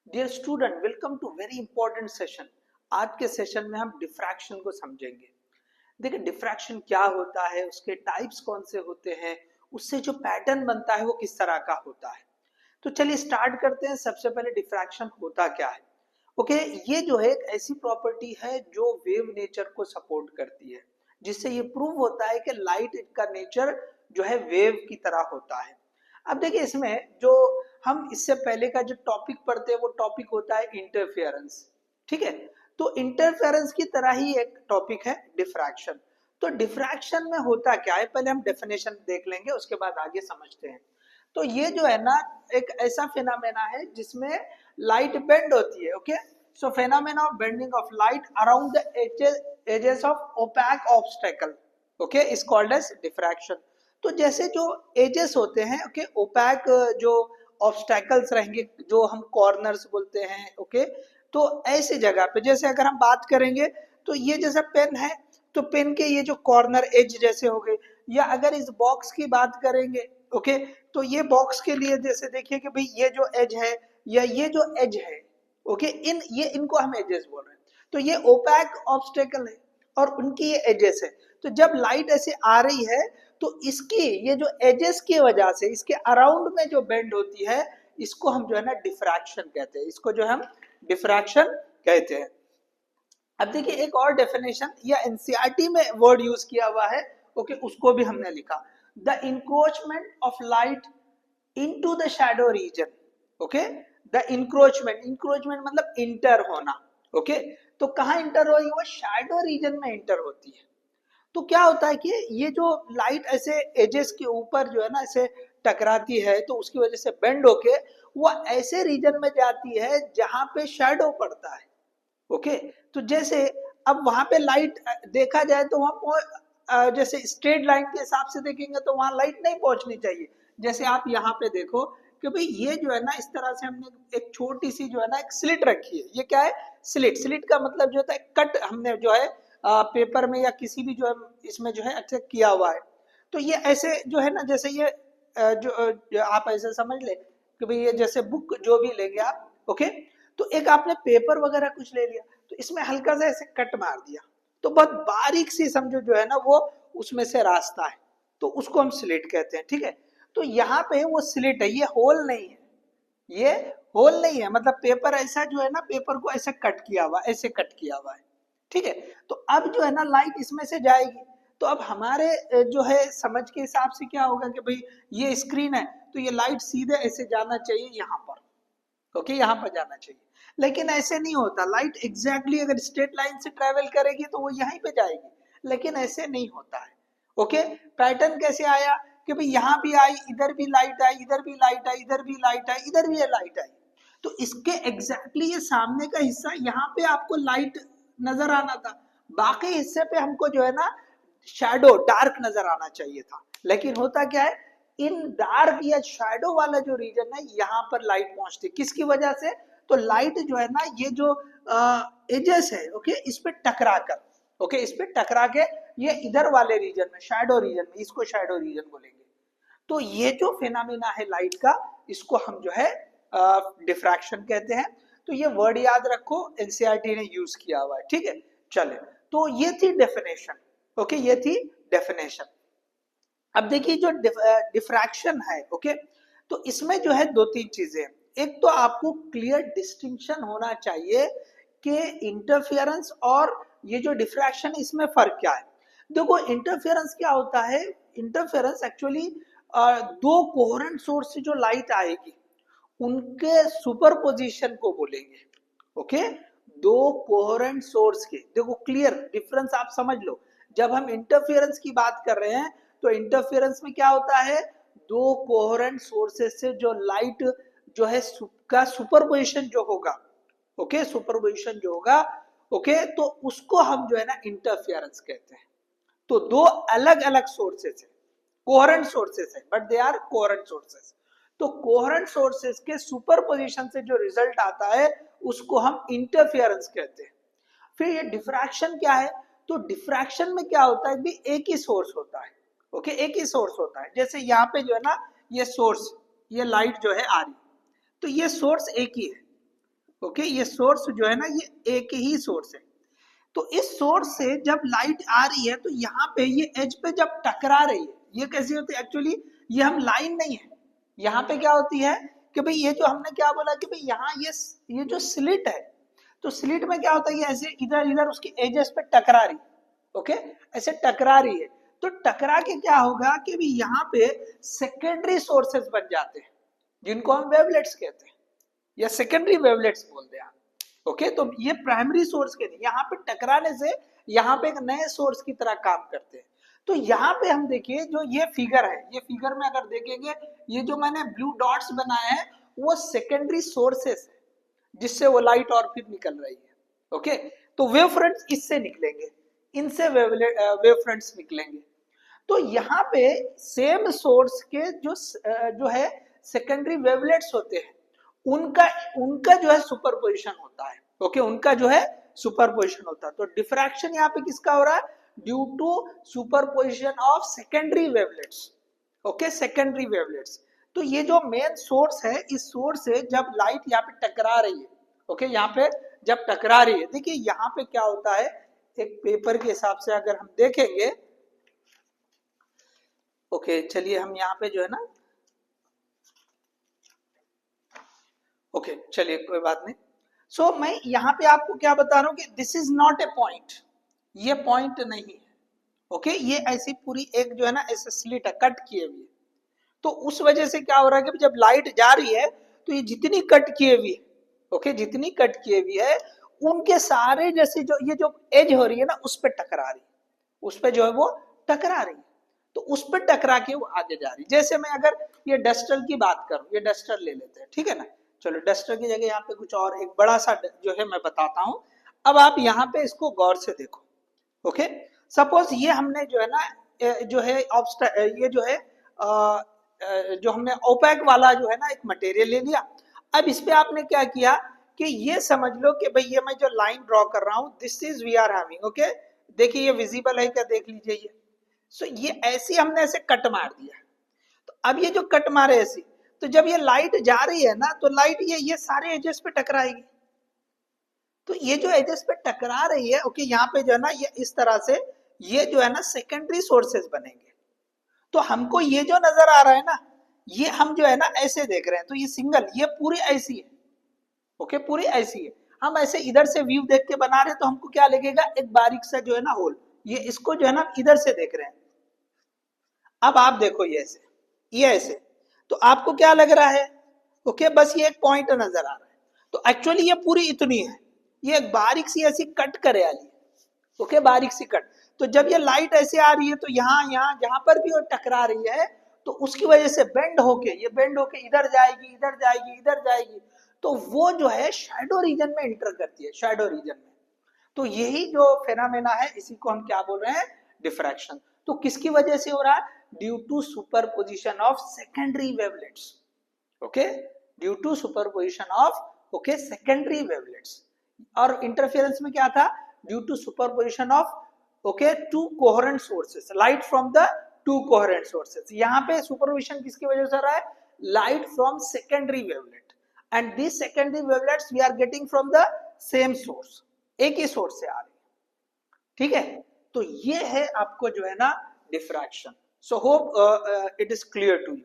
Dear student, welcome to very important session. आज के session में हम डिफ्रैक्शन को समझेंगे। देखिए डिफ्रैक्शन क्या होता है, उसके टाइप्स कौन से होते हैं, उससे जो पैटर्न बनता है वो किस तरह का होता है। तो चलिए स्टार्ट करते हैं। सबसे पहले डिफ्रैक्शन होता क्या है। ओके, ये जो है एक ऐसी प्रॉपर्टी है जो वेव नेचर को सपोर्ट करती है, जिससे ये प्रूव होता है कि लाइट का नेचर जो है वेव की तरह होता है। अब देखिए इसमें जो हम इससे पहले का जो टॉपिक पढ़ते हैं वो टॉपिक होता है इंटरफेरेंस। ठीक है, तो इंटरफेरेंस की तरह ही एक टॉपिक है डिफ्रैक्शन। तो डिफ्रैक्शन में होता क्या है, पहले हम डेफिनेशन देख लेंगे, उसके बाद आगे समझते हैं। तो ये जो है ना, एक ऐसा फिनोमेना है जिसमें लाइट बेंड होती है। Okay, so phenomena of bending of light around the edges of opaque obstacle, okay, is called edge diffraction. तो जैसे जो एजेस होते हैं, ओके, ओपैक जो ऑब्स्टेकल्स रहेंगे, जो हम कॉर्नर्स बोलते हैं, ओके, तो ऐसी जगह पे जैसे अगर हम बात करेंगे तो ये जैसा पेन है, तो पेन के ये जो कॉर्नर एज जैसे हो गए, या अगर इस बॉक्स की बात करेंगे, ओके, तो ये बॉक्स के लिए जैसे देखिए कि भाई ये जो एज है या ये जो एज है, ओके, इनको हम एजेस बोल रहे हैं। तो ये ओपैक ऑब्स्टेकल है और उनकी ये एजेस है। तो जब लाइट ऐसे आ रही है तो इसकी ये जो एजेस की वजह से इसके अराउंड में जो बेंड होती है, इसको हम जो है ना डिफ्रैक्शन कहते हैं, इसको जो हम डिफ्रैक्शन कहते हैं। अब देखिए एक और डेफिनेशन या एनसीईआरटी में वर्ड यूज किया हुआ है, ओके, उसको भी हमने लिखा, the encroachment of light into the shadow reason. Okay, the encroachment मतलब इंटर होना। ओके, तो कहाँ इंटर होगी, वो शैडो रीजन में इंटर होती है। तो क्या होता है कि ये जो लाइट ऐसे एजेस के ऊपर जो है ना ऐसे टकराती है, तो उसकी वजह से बेंड होके वो ऐसे रीजन में जाती है जहां पे शैडो पड़ता है। ओके, तो जैसे अब वहां पे लाइट देखा जाए तो वहां जैसे स्ट्रेट लाइन के हिसाब से देखेंगे तो वहां लाइट नहीं पहुंचनी चाहिए। जैसे आप यहाँ पे देखो कि भाई ये जो है ना, इस तरह से हमने एक छोटी सी जो है ना एक स्लिट रखी है। ये क्या है, स्लिट। स्लिट का मतलब जो होता है कट, हमने जो है पेपर में या किसी भी जो है इसमें जो है अच्छा किया हुआ है। तो ये ऐसे जो है ना, जैसे ये जो आप ऐसे समझ ले कि भाई ये जैसे बुक जो भी लेंगे आप, ओके, तो एक आपने पेपर वगैरह कुछ ले लिया, तो इसमें हल्का सा ऐसे कट मार दिया, तो बहुत बारीक सी समझो जो है ना वो उसमें से रास्ता है, तो उसको हम स्लिट कहते हैं। ठीक है, तो यहाँ पे वो स्लिट है, ये होल नहीं है, ये होल नहीं है, मतलब पेपर ऐसा जो है ना, पेपर को ऐसे कट किया हुआ, ऐसे कट किया हुआ है। ठीक है, तो अब जो है ना लाइट इसमें से जाएगी, तो अब हमारे जो है समझ के हिसाब से क्या होगा कि भाई ये स्क्रीन है, तो ये लाइट सीधे ऐसे जाना चाहिए यहाँ पर, ओके, यहाँ पर जाना चाहिए। लेकिन ऐसे नहीं होता, लाइट एग्जैक्टली अगर स्ट्रेट लाइन से ट्रेवल करेगी तो वो यहीं पे जाएगी, लेकिन ऐसे नहीं होता है। ओके, पैटर्न कैसे आया कि भाई यहाँ भी आई, इधर भी लाइट आई, इधर भी लाइट आई, इधर भी लाइट आई, इधर भी लाइट आई, तो इसके एग्जैक्टली ये सामने का हिस्सा यहाँ पे आपको लाइट नजर आना था, बाकी हिस्से पे हमको जो है ना शैडो डार्क नजर आना चाहिए था। लेकिन होता क्या है, इन डार्क या शैडो वाला जो रीजन है यहाँ पर लाइट पहुंचती, किसकी वजह से, तो लाइट जो है ना ये जो एजेस है, ओके, इस पे टकरा कर, ओके, इस पे टकरा के ये इधर वाले रीजन में, शैडो रीजन में, इसको शैडो रीजन बोलेंगे। तो ये जो फिनोमेना है लाइट का, इसको हम जो है डिफ्रैक्शन कहते हैं। तो ये वर्ड याद रखो, एनसीईआरटी ने यूज किया हुआ है। ठीक है, चले, तो ये थी डेफिनेशन। ओके, ये थी डेफिनेशन। अब देखिए जो डिफ्रैक्शन है, ओके, तो इसमें जो है दो तीन चीजें। एक तो आपको क्लियर डिस्टिंक्शन होना चाहिए कि इंटरफेरेंस और ये जो डिफ्रैक्शन, इसमें फर्क क्या है। देखो इंटरफेरेंस क्या होता है, इंटरफेरेंस एक्चुअली दो कोहेरेंट सोर्स से जो लाइट आएगी उनके सुपरपोजिशन को बोलेंगे। ओके, दो कोहेरेंट सोर्स के, देखो क्लियर डिफरेंस आप समझ लो। जब हम इंटरफेरेंस की बात कर रहे हैं तो इंटरफेरेंस में क्या होता है, दो कोहेरेंट सोर्सेस से जो लाइट जो है का सुपरपोजिशन जो होगा, ओके, सुपरपोजिशन जो होगा, ओके, तो उसको हम जो है ना इंटरफेरेंस कहते हैं। तो दो अलग अलग सोर्सेस है, कोहेरेंट सोर्सेस है, but they are coherent sources. तो कोहेरेंट सोर्सेस के सुपरपोजिशन से जो रिजल्ट आता है उसको हम इंटरफेरेंस कहते हैं। फिर ये डिफ्रैक्शन क्या है, तो डिफ्रैक्शन में क्या होता है, भी एक ही सोर्स होता है। ओके, एक ही सोर्स होता है। जैसे यहाँ पे जो है ना ये सोर्स, ये लाइट जो है आ रही, तो ये सोर्स एक ही है। ओके, ये सोर्स जो है ना ये एक ही सोर्स है। तो इस सोर्स से जब लाइट आ रही है तो यहाँ पे ये एज पे जब टकरा रही है, ये कैसी होती है एक्चुअली, ये हम लाइन नहीं है, यहाँ पे क्या होती है कि भाई ये जो हमने क्या बोला कि भाई यहाँ ये जो स्लिट है, तो स्लिट में क्या होता है, ये ऐसे इधर इधर उसकी एजेस पे टकरा रही, ओके, ऐसे टकरा रही है। तो टकरा के क्या होगा कि भाई यहाँ पे सेकेंडरी सोर्सेस बन जाते हैं, जिनको हम वेवलेट्स कहते हैं या सेकेंडरी वेवलेट्स बोलते हैं। ओके, तो ये प्राइमरी सोर्स के नहीं, यहाँ पे टकराने से यहाँ पे एक नए सोर्स की तरह काम करते हैं। तो यहाँ पे हम देखिए जो ये फिगर है, ये फिगर में अगर देखेंगे, ये जो मैंने ब्लू डॉट्स बनाए हैं वो सेकेंडरी सोर्सेस है जिससे वो लाइट और फिर निकल रही है। ओके, तो वेव फ्रंट्स इससे निकलेंगे, इनसे वेव फ्रंट्स निकलेंगे। तो यहाँ पे सेम सोर्स के जो है सेकेंडरी वेवलेट्स होते हैं, उनका उनका जो है सुपरपोजिशन होता है। ओके, उनका जो है सुपरपोजिशन होता है। तो डिफ्रैक्शन यहाँ पे किसका हो रहा है, due to superposition of secondary wavelets. Okay, secondary wavelets. तो ये जो मेन सोर्स है, इस सोर्स से जब लाइट यहाँ पे टकरा रही है, ओके, यहाँ पे जब टकरा रही है, देखिए यहाँ पे क्या होता है, एक पेपर के हिसाब से अगर हम देखेंगे, ओके, चलिए हम यहाँ पे जो है ना, ओके, चलिए कोई बात नहीं। सो मैं यहाँ पे आपको क्या बता रहा हूँ कि this is not a point, ये पॉइंट नहीं है। ओके, ये ऐसी पूरी एक जो है ना ऐसे स्लिट है, कट किए हुए। तो उस वजह से क्या हो रहा है कि जब लाइट जा रही है तो ये जितनी कट किए हुई है, ओके, जितनी कट किए हुई है, उनके सारे जैसे जो ये जो एज हो रही है ना उस पर टकरा रही है, उस पर जो है वो टकरा रही है। तो उस पर टकरा के वो आगे जा रही है। जैसे मैं अगर ये डस्टर की बात करूं, ये डस्टर ले लेते हैं, ठीक है ना, चलो डस्टर की जगह यहाँ पे कुछ और एक बड़ा सा जो है मैं बताता हूं। अब आप यहाँ पे इसको गौर से देखो। ओके, सपोज ये हमने जो है ना जो है ये जो है जो हमने ओपेक वाला जो है ना एक मटेरियल ले लिया। अब इस पे आपने क्या किया कि ये समझ लो कि भाई ये मैं जो लाइन ड्रॉ कर रहा हूं, this is we are having, okay, देखिए ये विजिबल है क्या, देख लीजिए ये। सो ये ऐसी हमने ऐसे कट मार दिया। तो अब ये जो कट मारे ऐसी, तो जब ये लाइट जा रही है ना तो लाइट ये सारे एजेस पे टकराएगी। तो ये जो एजेस पे टकरा रही है, ओके, यहाँ पे जो है ना ये इस तरह से ये जो है ना सेकेंडरी सोर्सेस बनेंगे। तो हमको ये जो नजर आ रहा है ना, ये हम जो है ना ऐसे देख रहे हैं, तो ये सिंगल, ये पूरी ऐसी है, ओके, पूरी ऐसी है। हम ऐसे इधर से व्यू देख के बना रहे हैं तो हमको क्या लगेगा, एक बारीक सा जो है ना होल, ये इसको जो है ना इधर से देख रहे हैं। अब आप देखो ये ऐसे, ये ऐसे, तो आपको क्या लग रहा है, ओके, बस ये एक पॉइंट नजर आ रहा है। तो एक्चुअली ये पूरी इतनी है, ये एक बारीक सी ऐसी कट करे वाली, ओके, बारीक सी कट। तो जब ये लाइट ऐसे आ रही है तो यहाँ जहां पर भी वो टकरा रही है, तो उसकी वजह से बेंड होके, ये बेंड होके इधर जाएगी, इधर जाएगी, इधर जाएगी। तो वो जो है शैडो रीजन में एंटर करती है, शैडो रीजन में। तो यही जो फेनामेना है इसी को हम क्या बोल रहे हैं, डिफ्रैक्शन। तो किसकी वजह से हो रहा है, due to superposition of secondary wavelets. Okay, due to superposition of, okay, secondary wavelets. और इंटरफेरेंस में क्या था, due to superposition of, okay, two coherent sources, light from the two coherent sources. यहाँ पे सुपरपोजिशन किसकी वजह से हो रहा है, light from secondary wavelet, and this secondary wavelets we are getting from the same source, एक ही सोर्स से आ रही है, ठीक है। तो ये है आपको जो है ना diffraction. So hope it is clear to you.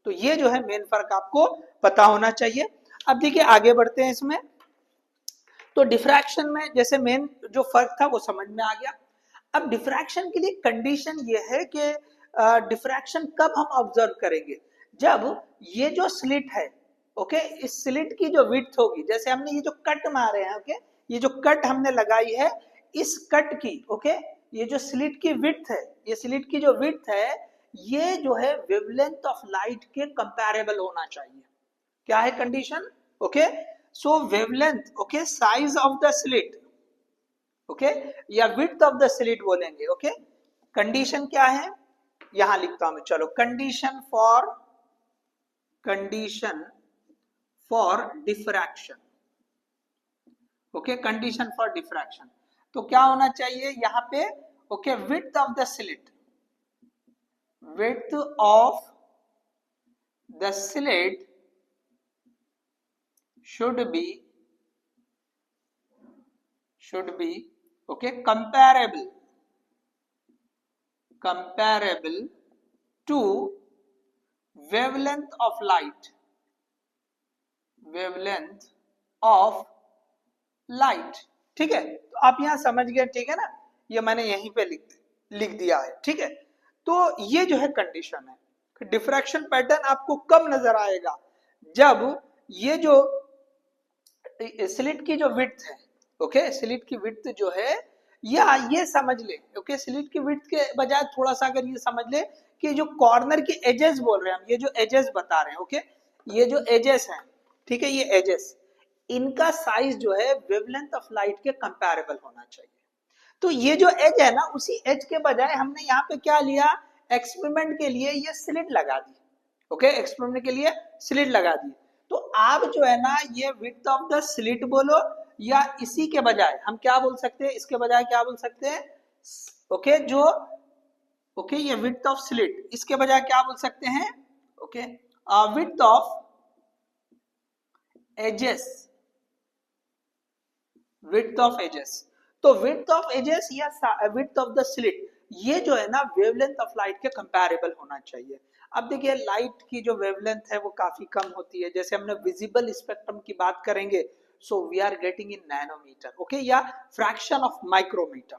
तो ये जो है मेन फर्क आपको पता होना चाहिए। अब देखिए आगे बढ़ते हैं इसमें। तो डिफ्रैक्शन में जैसे मेन जो फर्क था वो समझ में आ गया। अब डिफ्रैक्शन के लिए कंडीशन ये है कि डिफ्रैक्शन कब हम ऑब्जर्व करेंगे, जब ये जो स्लिट है, ओके, इस स्लिट की जो विड्थ होगी, जैसे हमने ये जो कट मारे हैं, ओके, ये जो कट हमने लगाई है, इस कट की, ओके, ये जो स्लिट की विड्थ है, ये स्लिट की जो विड्थ है, ये जो है वेवलेंथ ऑफ लाइट के कंपैरेबल होना चाहिए। क्या है condition, okay, so wavelength, okay, size of the slit, okay, या विड्थ ऑफ द स्लिट बोलेंगे, ओके। कंडीशन क्या है, यहां लिखता हूं मैं, चलो, condition for diffraction, okay, condition for diffraction. तो क्या होना चाहिए यहाँ पे, okay, width of the slit, width of the slit should be should be okay comparable to wavelength of light ठीक है। तो आप यहां समझ गए, ठीक है ना, ये मैंने यहीं पे लिख दिया है, ठीक है। तो ये जो है कंडीशन है, डिफ्रैक्शन पैटर्न आपको कब नजर आएगा, जब ये जो स्लिट की जो विड्थ है, ओके, स्लिट की विड्थ जो है, या ये समझ ले, ओके, स्लिट की विड्थ के बजाय थोड़ा सा अगर ये समझ ले कि जो कॉर्नर की एजेस बोल रहे हैं हम, ये जो एजेस बता रहे हैं, ओके, ये जो एजेस हैं, ठीक है, ये एजेस, इनका साइज जो है वेवलेंथ ऑफ लाइट के कंपैरेबल होना चाहिए। तो ये जो एज है ना, उसी एज के बजाय हमने यहाँ पे क्या लिया, एक्सपेरिमेंट के लिए ये स्लिट लगा दी, ओके, एक्सपेरिमेंट के लिए स्लिट लगा दी। तो आप जो है ना, ये विड्थ ऑफ द स्लिट बोलो, या इसी के बजाय हम क्या बोल सकते हैं, इसके बजाय क्या बोल सकते हैं, ओके, जो ओके ये विड्थ ऑफ स्लिट, इसके बजाय क्या बोल सकते हैं, okay, width of edges, width of edges. तो विड्थ ऑफ एजेस या विड्थ ऑफ द स्लिट, ये जो है ना वेवलेंथ ऑफ लाइट के कंपैरेबल होना चाहिए। अब देखिए लाइट की जो वेवलेंथ है वो काफी कम होती है, जैसे हमने विजिबल स्पेक्ट्रम की बात करेंगे, so we are getting in nanometre, okay, या fraction of micrometre,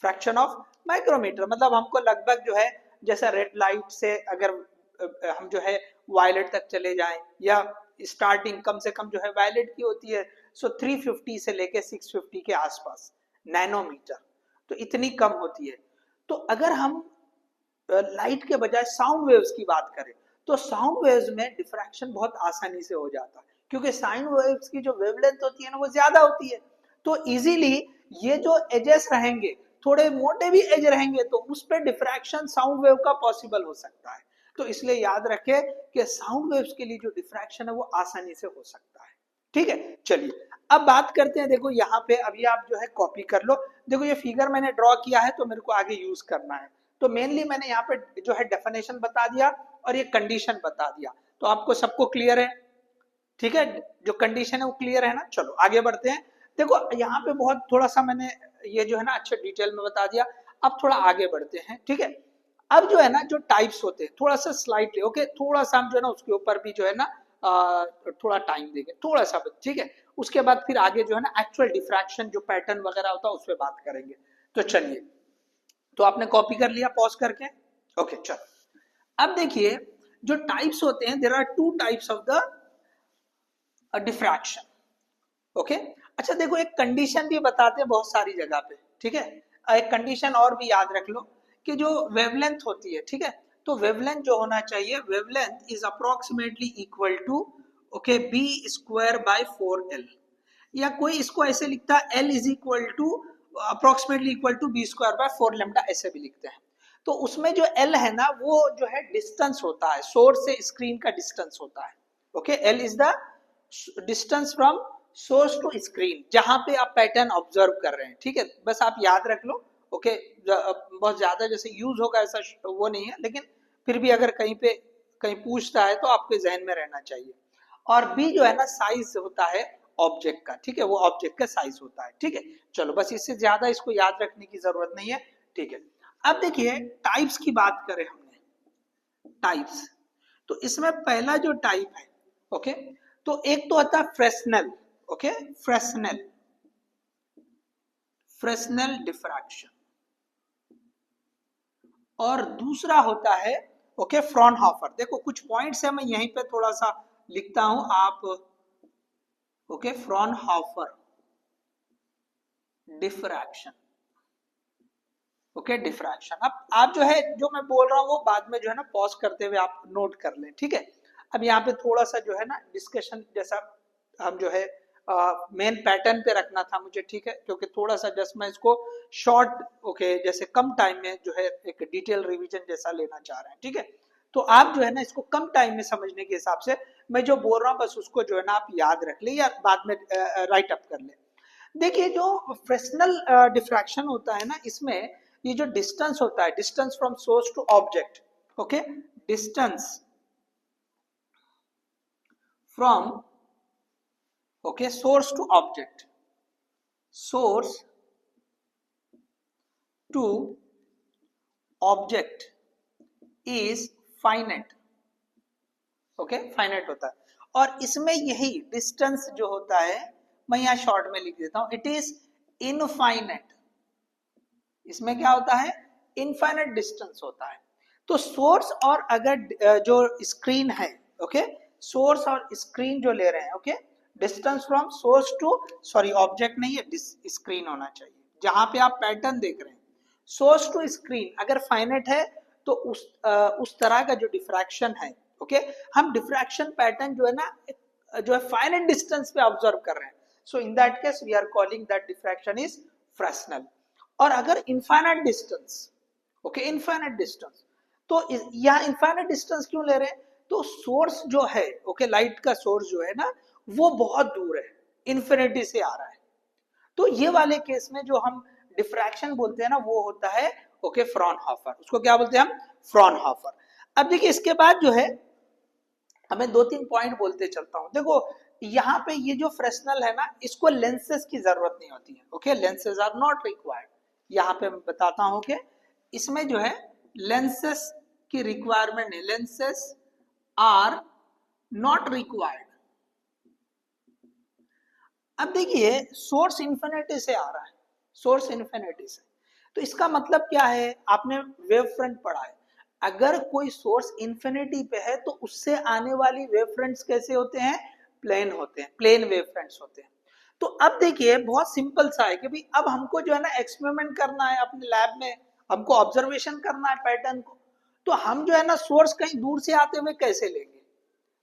fraction of micrometre, मतलब हमको लगभग जो है, जैसा रेड लाइट से अगर हम जो है वायलेट तक चले जाएं, या स्टार्टिंग कम से कम जो है वायलेट की होती है, सो 350 से लेके 650 के आसपास नैनोमीटर, तो इतनी कम होती है। तो अगर हम लाइट के बजाय साउंड वेव्स की बात करें, तो साउंड वेव्स में डिफ्रैक्शन बहुत आसानी से हो जाता है, क्योंकि साउंड वेव्स की जो वेवलेंथ होती है ना वो ज्यादा होती है, तो इजीली ये जो एजेस रहेंगे, थोड़े मोटे भी एज रहेंगे, तो उस पर डिफ्रैक्शन साउंड वेव का पॉसिबल हो सकता है। तो इसलिए याद रखें कि साउंड वेव्स के लिए जो डिफ्रैक्शन है वो आसानी से हो सकता है, ठीक है। चलिए अब बात करते हैं, देखो यहाँ पे अभी आप जो है कॉपी कर लो, देखो ये फिगर मैंने ड्रॉ किया है, तो मेरे को आगे यूज करना है। तो मेनली मैंने यहाँ पे जो है डेफिनेशन बता दिया और ये कंडीशन बता दिया, तो आपको सबको क्लियर है, ठीक है, जो कंडीशन है वो क्लियर है ना। चलो आगे बढ़ते हैं। देखो यहाँ पे बहुत थोड़ा सा मैंने ये जो है ना अच्छे डिटेल में बता दिया, अब थोड़ा आगे बढ़ते हैं, ठीक है। अब जो है ना जो टाइप्स होते हैं, थोड़ा सा स्लाइटली, ओके, थोड़ा सा हम जो है ना उसके ऊपर भी जो है ना थोड़ा टाइम देंगे, थोड़ा सा, ठीक है। उसके बाद फिर आगे जो है ना एक्चुअल डिफ्रैक्शन जो पैटर्न वगैरह होता है उस पर बात करेंगे। तो चलिए, तो आपने कॉपी कर लिया पॉज करके, ओके चल। अब देखिए जो टाइप्स होते हैं, there are two types of the diffraction, okay. अच्छा देखो एक कंडीशन भी बताते हैं बहुत सारी जगह पे, ठीक है, एक कंडीशन और भी याद रख लो कि जो वेवलेंथ होती है, ठीक है, तो वेवलेंथ जो होना चाहिए, wavelength is approximately equal to okay B square by 4l, या कोई इसको ऐसे लिखता है l is equal to approximately equal to B square by 4 lambda, ऐसे भी लिखते हैं। तो उसमें जो l है ना वो जो है डिस्टेंस होता है, सोर्स से स्क्रीन का डिस्टेंस होता है, okay, l is the distance from source to screen, जहां पे आप पैटर्न ऑब्जर्व कर रहे हैं, ठीक है, बस आप याद रख लो, ओके। बहुत ज्यादा जैसे यूज होगा ऐसा वो नहीं है, लेकिन फिर भी अगर कहीं पे कहीं पूछता है तो आपके जहन में रहना चाहिए। और बी जो है ना साइज होता है ऑब्जेक्ट का, ठीक है, वो ऑब्जेक्ट का साइज होता है, ठीक है। चलो बस इससे ज्यादा इसको याद रखने की जरूरत नहीं है, ठीक है। अब देखिए टाइप्स की बात करें हमने, टाइप्स, तो इसमें पहला जो टाइप है, ओके, तो एक तो आता है Fresnel, okay, Fresnel, Fresnel diffraction, और दूसरा होता है ओके फ्रॉनहोफर। देखो कुछ पॉइंट्स है, मैं यहीं पे थोड़ा सा लिखता हूं, आप okay, Fraunhofer diffraction, okay, diffraction. अब आप जो है जो मैं बोल रहा हूं वो बाद में जो है ना पॉज करते हुए आप नोट कर लें, ठीक है। अब यहाँ पे थोड़ा सा जो है ना डिस्कशन जैसा हम जो है मेन पैटर्न पे रखना था मुझे, ठीक है, क्योंकि थोड़ा सा जस्ट मैं इसको शॉर्ट ओके जैसे कम टाइम में जो है एक डिटेल रिवीजन जैसा लेना चाह रहे हैं, ठीक है। तो आप जो है ना इसको कम टाइम में समझने के हिसाब से मैं जो बोल रहा हूँ बस उसको जो है ना आप याद रख ले या बाद में राइट अप कर ले। देखिए जो फ्रेस्नेल डिफ्रैक्शन होता है ना, इसमें ये जो डिस्टेंस होता है, distance from source to object, okay, distance from okay source to object, source to object is finite. Okay, finite होता है। और इसमें यही डिस्टेंस जो होता है, मैं यहाँ शॉर्ट में लिख देता हूं, इट इज इनफाइनाइट। इसमें क्या होता है, इनफाइनाइट डिस्टेंस होता है। तो सोर्स और अगर जो स्क्रीन है, ओके, सोर्स और स्क्रीन जो ले रहे हैं, okay, distance from source to, sorry object नहीं है, स्क्रीन होना चाहिए। जहां पे आप पैटर्न देख रहे हैं, सोर्स टू स्क्रीन अगर फाइनाइट है तो उस तरह का जो डिफ्रैक्शन है, ओके, हम डिफ्रैक्शन पैटर्न जो है ना, जो है फाइनाइट डिस्टेंस पे ऑब्जर्व कर रहे हैं, so in that case we are calling that diffraction is Fresnel. और अगर infinite distance, okay, infinite distance, तो यहाँ इनफाइनाइट डिस्टेंस क्यों ले रहे हैं, तो सोर्स जो है, ओके, लाइट का सोर्स जो है ना, वो बहुत दूर है, इन्फिनिटी से आ रहा है। तो ये वाले केस में जो हम डिफ्रैक्शन बोलते हैं ना, वो होता है, ओके, फ्रॉनहोफर। उसको क्या बोलते हैं हम, फ्रॉनहोफर। अब देखिए इसके बाद जो है, हमें दो तीन पॉइंट बोलते चलता हूं। देखो यहाँ पे ये जो फ्रेस्नेल है ना, इसको लेंसेज की जरूरत नहीं होती है, okay, lenses are not required. यहाँ पे मैं बताता हूं कि इसमें जो है लेंसेज की रिक्वायरमेंट है, लेंसेज आर नॉट रिक्वायर्ड। अब देखिए सोर्स इन्फिनिटी से आ रहा है, सोर्स इन्फिनिटी से, तो इसका मतलब क्या है, आपने वेव फ्रंट पढ़ा है, अगर कोई सोर्स इन्फिनिटी पे है तो उससे आने वाली वेव फ्रंट्स कैसे होते हैं, प्लेन होते हैं, प्लेन वेव फ्रंट्स होते हैं। तो अब देखिए बहुत सिंपल सा है कि भाई अब हमको जो है ना एक्सपेरिमेंट करना है अपने लैब में, हमको ऑब्जर्वेशन करना है पैटर्न को, तो हम जो है ना सोर्स कहीं दूर से आते हुए कैसे लेंगे,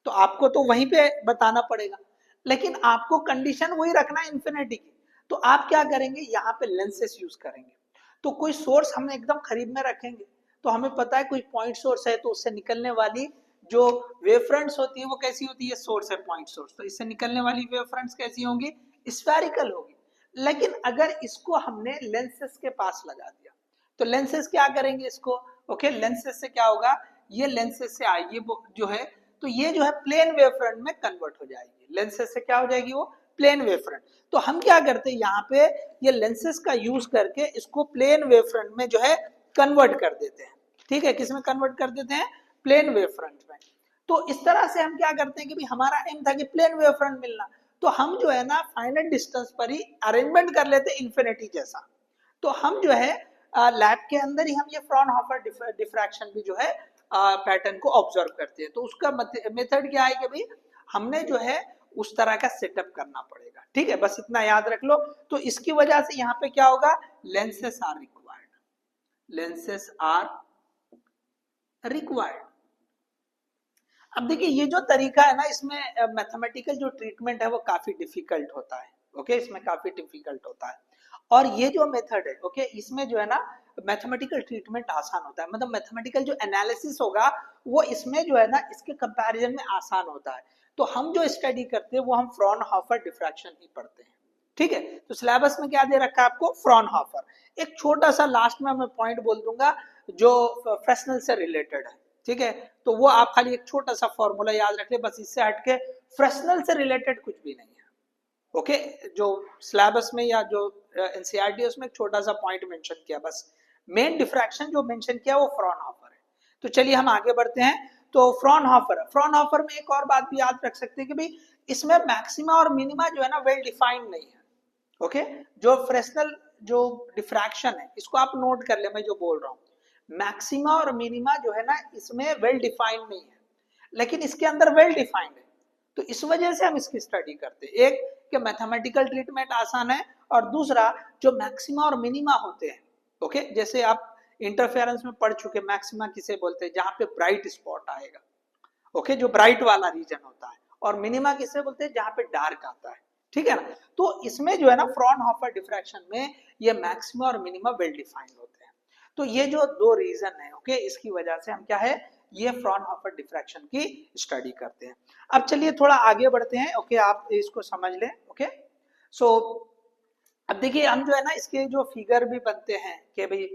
तो आपको तो वहीं पे बताना पड़ेगा, लेकिन आपको कंडीशन वही रखना है इन्फिनिटी की। तो आप क्या करेंगे, यहाँ पे लेंसेस यूज करेंगे। तो कोई सोर्स हम एकदम करीब में रखेंगे, तो हमें पता है कोई पॉइंट सोर्स है, तो उससे निकलने वाली जो वेव फ्रंट्स होती है वो कैसी होती है, सोर्स है पॉइंट सोर्स, तो इससे निकलने वाली वेव फ्रंट्स कैसी होंगी, स्फेरिकल होगी। लेकिन अगर इसको हमने लेंसेस के पास लगा दिया, तो लेंसेस क्या करेंगे इसको, ओके, लेंसेस से क्या होगा, ये लेंसेस से आइए जो है, तो ये जो है प्लेन वेव फ्रंट में कन्वर्ट हो जाएगी, लेंसेस से क्या हो जाएगी, वो प्लेन वेव फ्रंट। तो हम क्या करते हैं, यहाँ पे ये लेंसेस का यूज करके इसको प्लेन वेव फ्रंट में जो है कन्वर्ट कर देते हैं। ठीक है, किस में कन्वर्ट कर देते हैं, प्लेन वेव फ्रंट में। तो इस तरह से हम क्या करते हैं कि भाई हमारा एम था कि प्लेन वेव फ्रंट मिलना, तो हम जो है ना फाइनाइट डिस्टेंस पर ही अरेंजमेंट कर लेते हैं इन्फिनिटी जैसा। तो हम जो है लैब के अंदर ही हम ये फ्रॉनहोफर डिफ्रैक्शन भी जो है पैटर्न को ऑब्जर्व करते हैं। तो उसका मेथड क्या है कि भाई हमने जो है उस तरह का सेटअप करना पड़ेगा। ठीक है, बस इतना याद रख लो। तो इसकी वजह से यहाँ पे क्या होगा, lenses are required, lenses are required. अब देखिए ये जो तरीका है ना, इसमें मैथमेटिकल जो ट्रीटमेंट है वो काफी डिफिकल्ट होता है। ओके, इसमें काफी डिफिकल्ट होता है। और ये जो मेथड है, ओके, इसमें जो है ना मैथमेटिकल ट्रीटमेंट आसान होता है, मतलब मैथमेटिकल जो एनालिसिस होगा वो इसमें जो है ना इसके कंपैरिजन में आसान होता है। तो हम जो स्टडी करते हैं वो हम फ्रॉनहोफर डिफ्रैक्शन ही पढ़ते हैं। ठीक है, तो सिलेबस में क्या दे रखा है आपको, फ्रॉनहोफर। एक छोटा सा लास्ट में मैं पॉइंट बोल दूंगा जो फ्रेस्नेल से रिलेटेड है। ठीक है, तो वो आप खाली एक छोटा सा फॉर्मूला याद रख ले, बस इससे हटके फ्रेस्नेल से रिलेटेड कुछ भी नहीं है। ओके, जो सिलेबस में या जो एनसीईआरटी उसमें एक छोटा सा पॉइंट मेंशन किया, बस मेन डिफ्रैक्शन जो मेंशन किया वो फ्रॉनहोफर है। तो चलिए हम आगे बढ़ते हैं। तो फ्रॉनहोफर में एक और बात भी याद रख सकते हैं कि भाई इसमें मैक्सिमा और मिनिमा जो है ना वेल डिफाइंड नहीं है। ओके, जो फ्रेस्नेल जो डिफ्रैक्शन है इसको आप नोट कर ले, मैं जो बोल रहा हूँ, मैक्सिमा और मिनिमा जो है ना इसमें वेल डिफाइंड नहीं है, लेकिन इसके अंदर वेल डिफाइंड है। तो इस वजह से हम इसकी स्टडी करते हैं। एक कि मैथमेटिकल ट्रीटमेंट आसान है, और दूसरा जो मैक्सिमा और मिनिमा होते हैं, ओके, जैसे आप इंटरफेरेंस में पढ़ चुके, मैक्सिमा किसे बोलते हैं, जहां पे ब्राइट स्पॉट आएगा, ओके, जो ब्राइट वाला रीजन होता है, और मिनिमा किसे बोलते हैं, जहां पे डार्क आता है। ठीक है ना, तो इसमें जो है ना फ्रॉनहोफर डिफ्रैक्शन में ये मैक्सिमा और मिनिमा वेल डिफाइंड होते हैं। तो ये जो दो रीजन है, ओके, इसकी वजह से हम क्या है ये फ्रॉनहोफर डिफ्रैक्शन की स्टडी करते हैं। अब चलिए थोड़ा आगे बढ़ते हैं। ओके, आप इसको समझ लें। ओके, सो अब देखिए हम जो है ना इसके जो फिगर भी बनते हैं कि भाई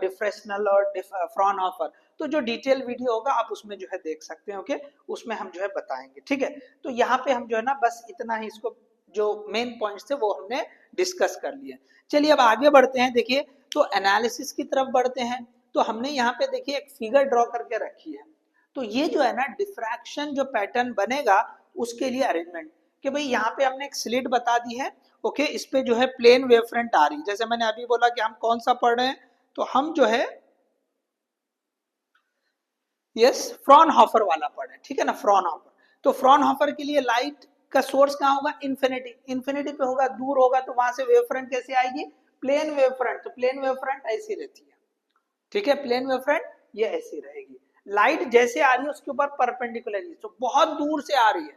डिफ्रेक्शनल और फ्रॉनहोफर, तो जो डिटेल वीडियो होगा आप उसमें जो है देख सकते हैं। ओके, उसमें हम जो है बताएंगे। ठीक है, तो यहाँ पे हम जो है ना बस इतना ही, इसको जो मेन पॉइंट्स थे वो हमने डिस्कस कर लिए। चलिए अब आगे बढ़ते हैं। देखिए तो एनालिसिस की तरफ बढ़ते हैं। तो हमने यहाँ पे देखिए एक फिगर ड्रॉ करके रखी है। तो ये जो है ना डिफ्रैक्शन जो पैटर्न बनेगा उसके लिए अरेंजमेंट, कि भाई यहाँ पे हमने एक स्लिट बता दी है, ओके, इस पे जो है प्लेन वेव फ्रंट आ रही है। जैसे मैंने अभी बोला कि हम कौन सा पढ़ रहे हैं, तो हम जो है यस फ्रॉनहोफर वाला पढ़ रहे हैं, ठीक है ना, फ्रॉनहोफर। तो फ्रॉनहोफर के लिए लाइट का सोर्स कहाँ होगा, इन्फिनिटी, इन्फिनिटी पे होगा, दूर होगा, तो वहां से वेव फ्रंट कैसे आएगी, प्लेन वेव फ्रंट। तो प्लेन वेव फ्रंट ऐसी रहती है, ठीक है, प्लेन वेव फ्रंट ये ऐसी रहेगी। लाइट जैसे आ रही है उसके ऊपर परपेंडिकुलर, तो बहुत दूर से आ रही है,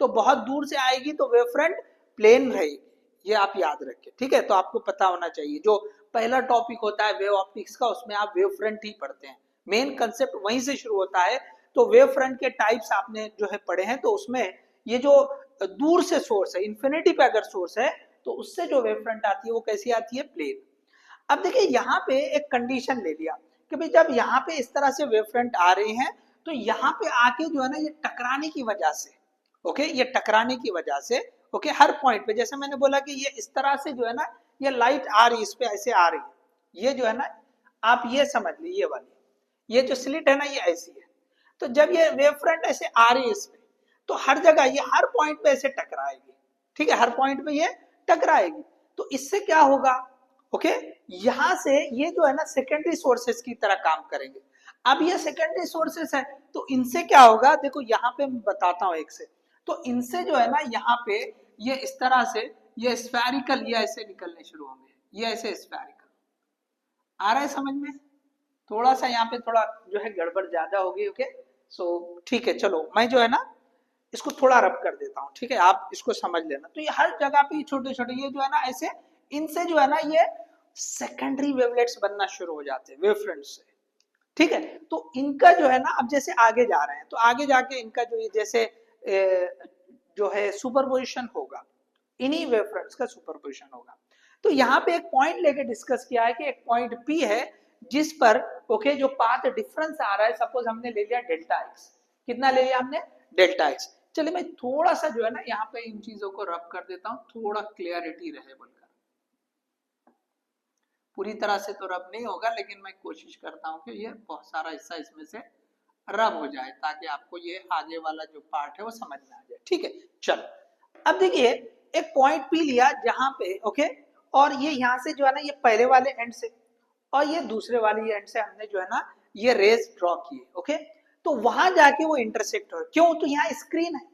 तो बहुत दूर से आएगी तो वेव फ्रंट प्लेन रहेगी, ये आप याद रखें, ठीक है। तो आपको पता होना चाहिए, जो पहला टॉपिक होता है वेव ऑप्टिक्स का, उसमें आप वेव फ्रंट ही पढ़ते हैं, मेन कंसेप्ट वहीं से शुरू होता है। तो वेव फ्रंट के टाइप्स आपने जो है पढ़े हैं, तो उसमें ये जो दूर से सोर्स है, इंफिनिटी पे अगर सोर्स है, तो उससे जो वेव फ्रंट आती है वो कैसी आती है, प्लेन। अब देखिए यहाँ पे एक कंडीशन ले लिया कि भाई जब यहाँ पे इस तरह से वेव फ्रंट आ रहे हैं, तो यहाँ पे आके जो है ना ये टकराने की वजह से, ओके, ये टकराने की वजह से, ओके, हर पॉइंट पे, जैसे मैंने बोला कि ये इस तरह से जो है ना ये लाइट आ रही है, इस पे ऐसे आ रही है, ये जो है ना आप ये समझ लीजिए, ये वाली ये जो स्लिट है ना ये ऐसी है। तो जब ये वेव फ्रंट ऐसे आ रही है इस पे, तो हर जगह ये हर पॉइंट पे ऐसे टकराएगी, ठीक है, हर पॉइंट पे ये टकराएगी। तो इससे क्या होगा, ओके, यहां से ये जो है ना सेकेंडरी सोर्सेस की तरह काम करेंगे। अब ये सेकेंडरी सोर्सेस है, तो इनसे क्या होगा, देखो यहाँ पे मैं बताता हूँ एक से। तो इनसे जो है ना यहाँ पे ये इस तरह से ये स्फेरिकल ये ऐसे निकलने शुरू होंगे, ये ऐसे स्फेरिकल आ रहा है समझ में। थोड़ा सा यहाँ पे थोड़ा जो है गड़बड़ ज्यादा होगी, ओके, सो ठीक है, चलो मैं जो है ना इसको थोड़ा रब कर देता हूँ, ठीक है, आप इसको समझ लेना। तो ये हर जगह पे छोटे छोटे ये जो है ना ऐसे, इनसे जो है ना ये सेकेंडरी वेवलेट्स बनना शुरू हो जाते हैं वेव फ्रंट से, ठीक है। तो इनका जो है ना अब जैसे आगे जा रहे हैं, तो आगे जाके इनका जो ये जैसे जो है सुपरपोजिशन होगा, इन्हीं वेव फ्रंट्स का सुपरपोजिशन होगा। तो यहाँ पे एक पॉइंट लेके डिस्कस किया है कि एक पॉइंट पी है जिस पर ओके जो पाथ डिफरेंस आ रहा है, सपोज हमने ले लिया डेल्टा एक्स, कितना ले लिया हमने, डेल्टा एक्स। चलिए मैं थोड़ा सा जो है ना यहाँ पे इन चीजों को रब कर देता हूँ, थोड़ा क्लियरिटी रहे बोलकर। पूरी तरह से तो रब नहीं होगा, लेकिन मैं कोशिश करता हूँ कि ये बहुत सारा हिस्सा इसमें से रब हो जाए, ताकि आपको ये आगे वाला जो पार्ट है वो समझ में आ जाए, ठीक है। चलो अब देखिए एक पॉइंट पी लिया जहां पे ओके, और ये यहाँ से जो है ना ये पहले वाले एंड से और ये दूसरे वाले एंड से हमने जो है ना ये रेज ड्रॉ किए, ओके। तो वहां जाके वो इंटरसेक्ट हो, क्यों, तो यहाँ स्क्रीन है,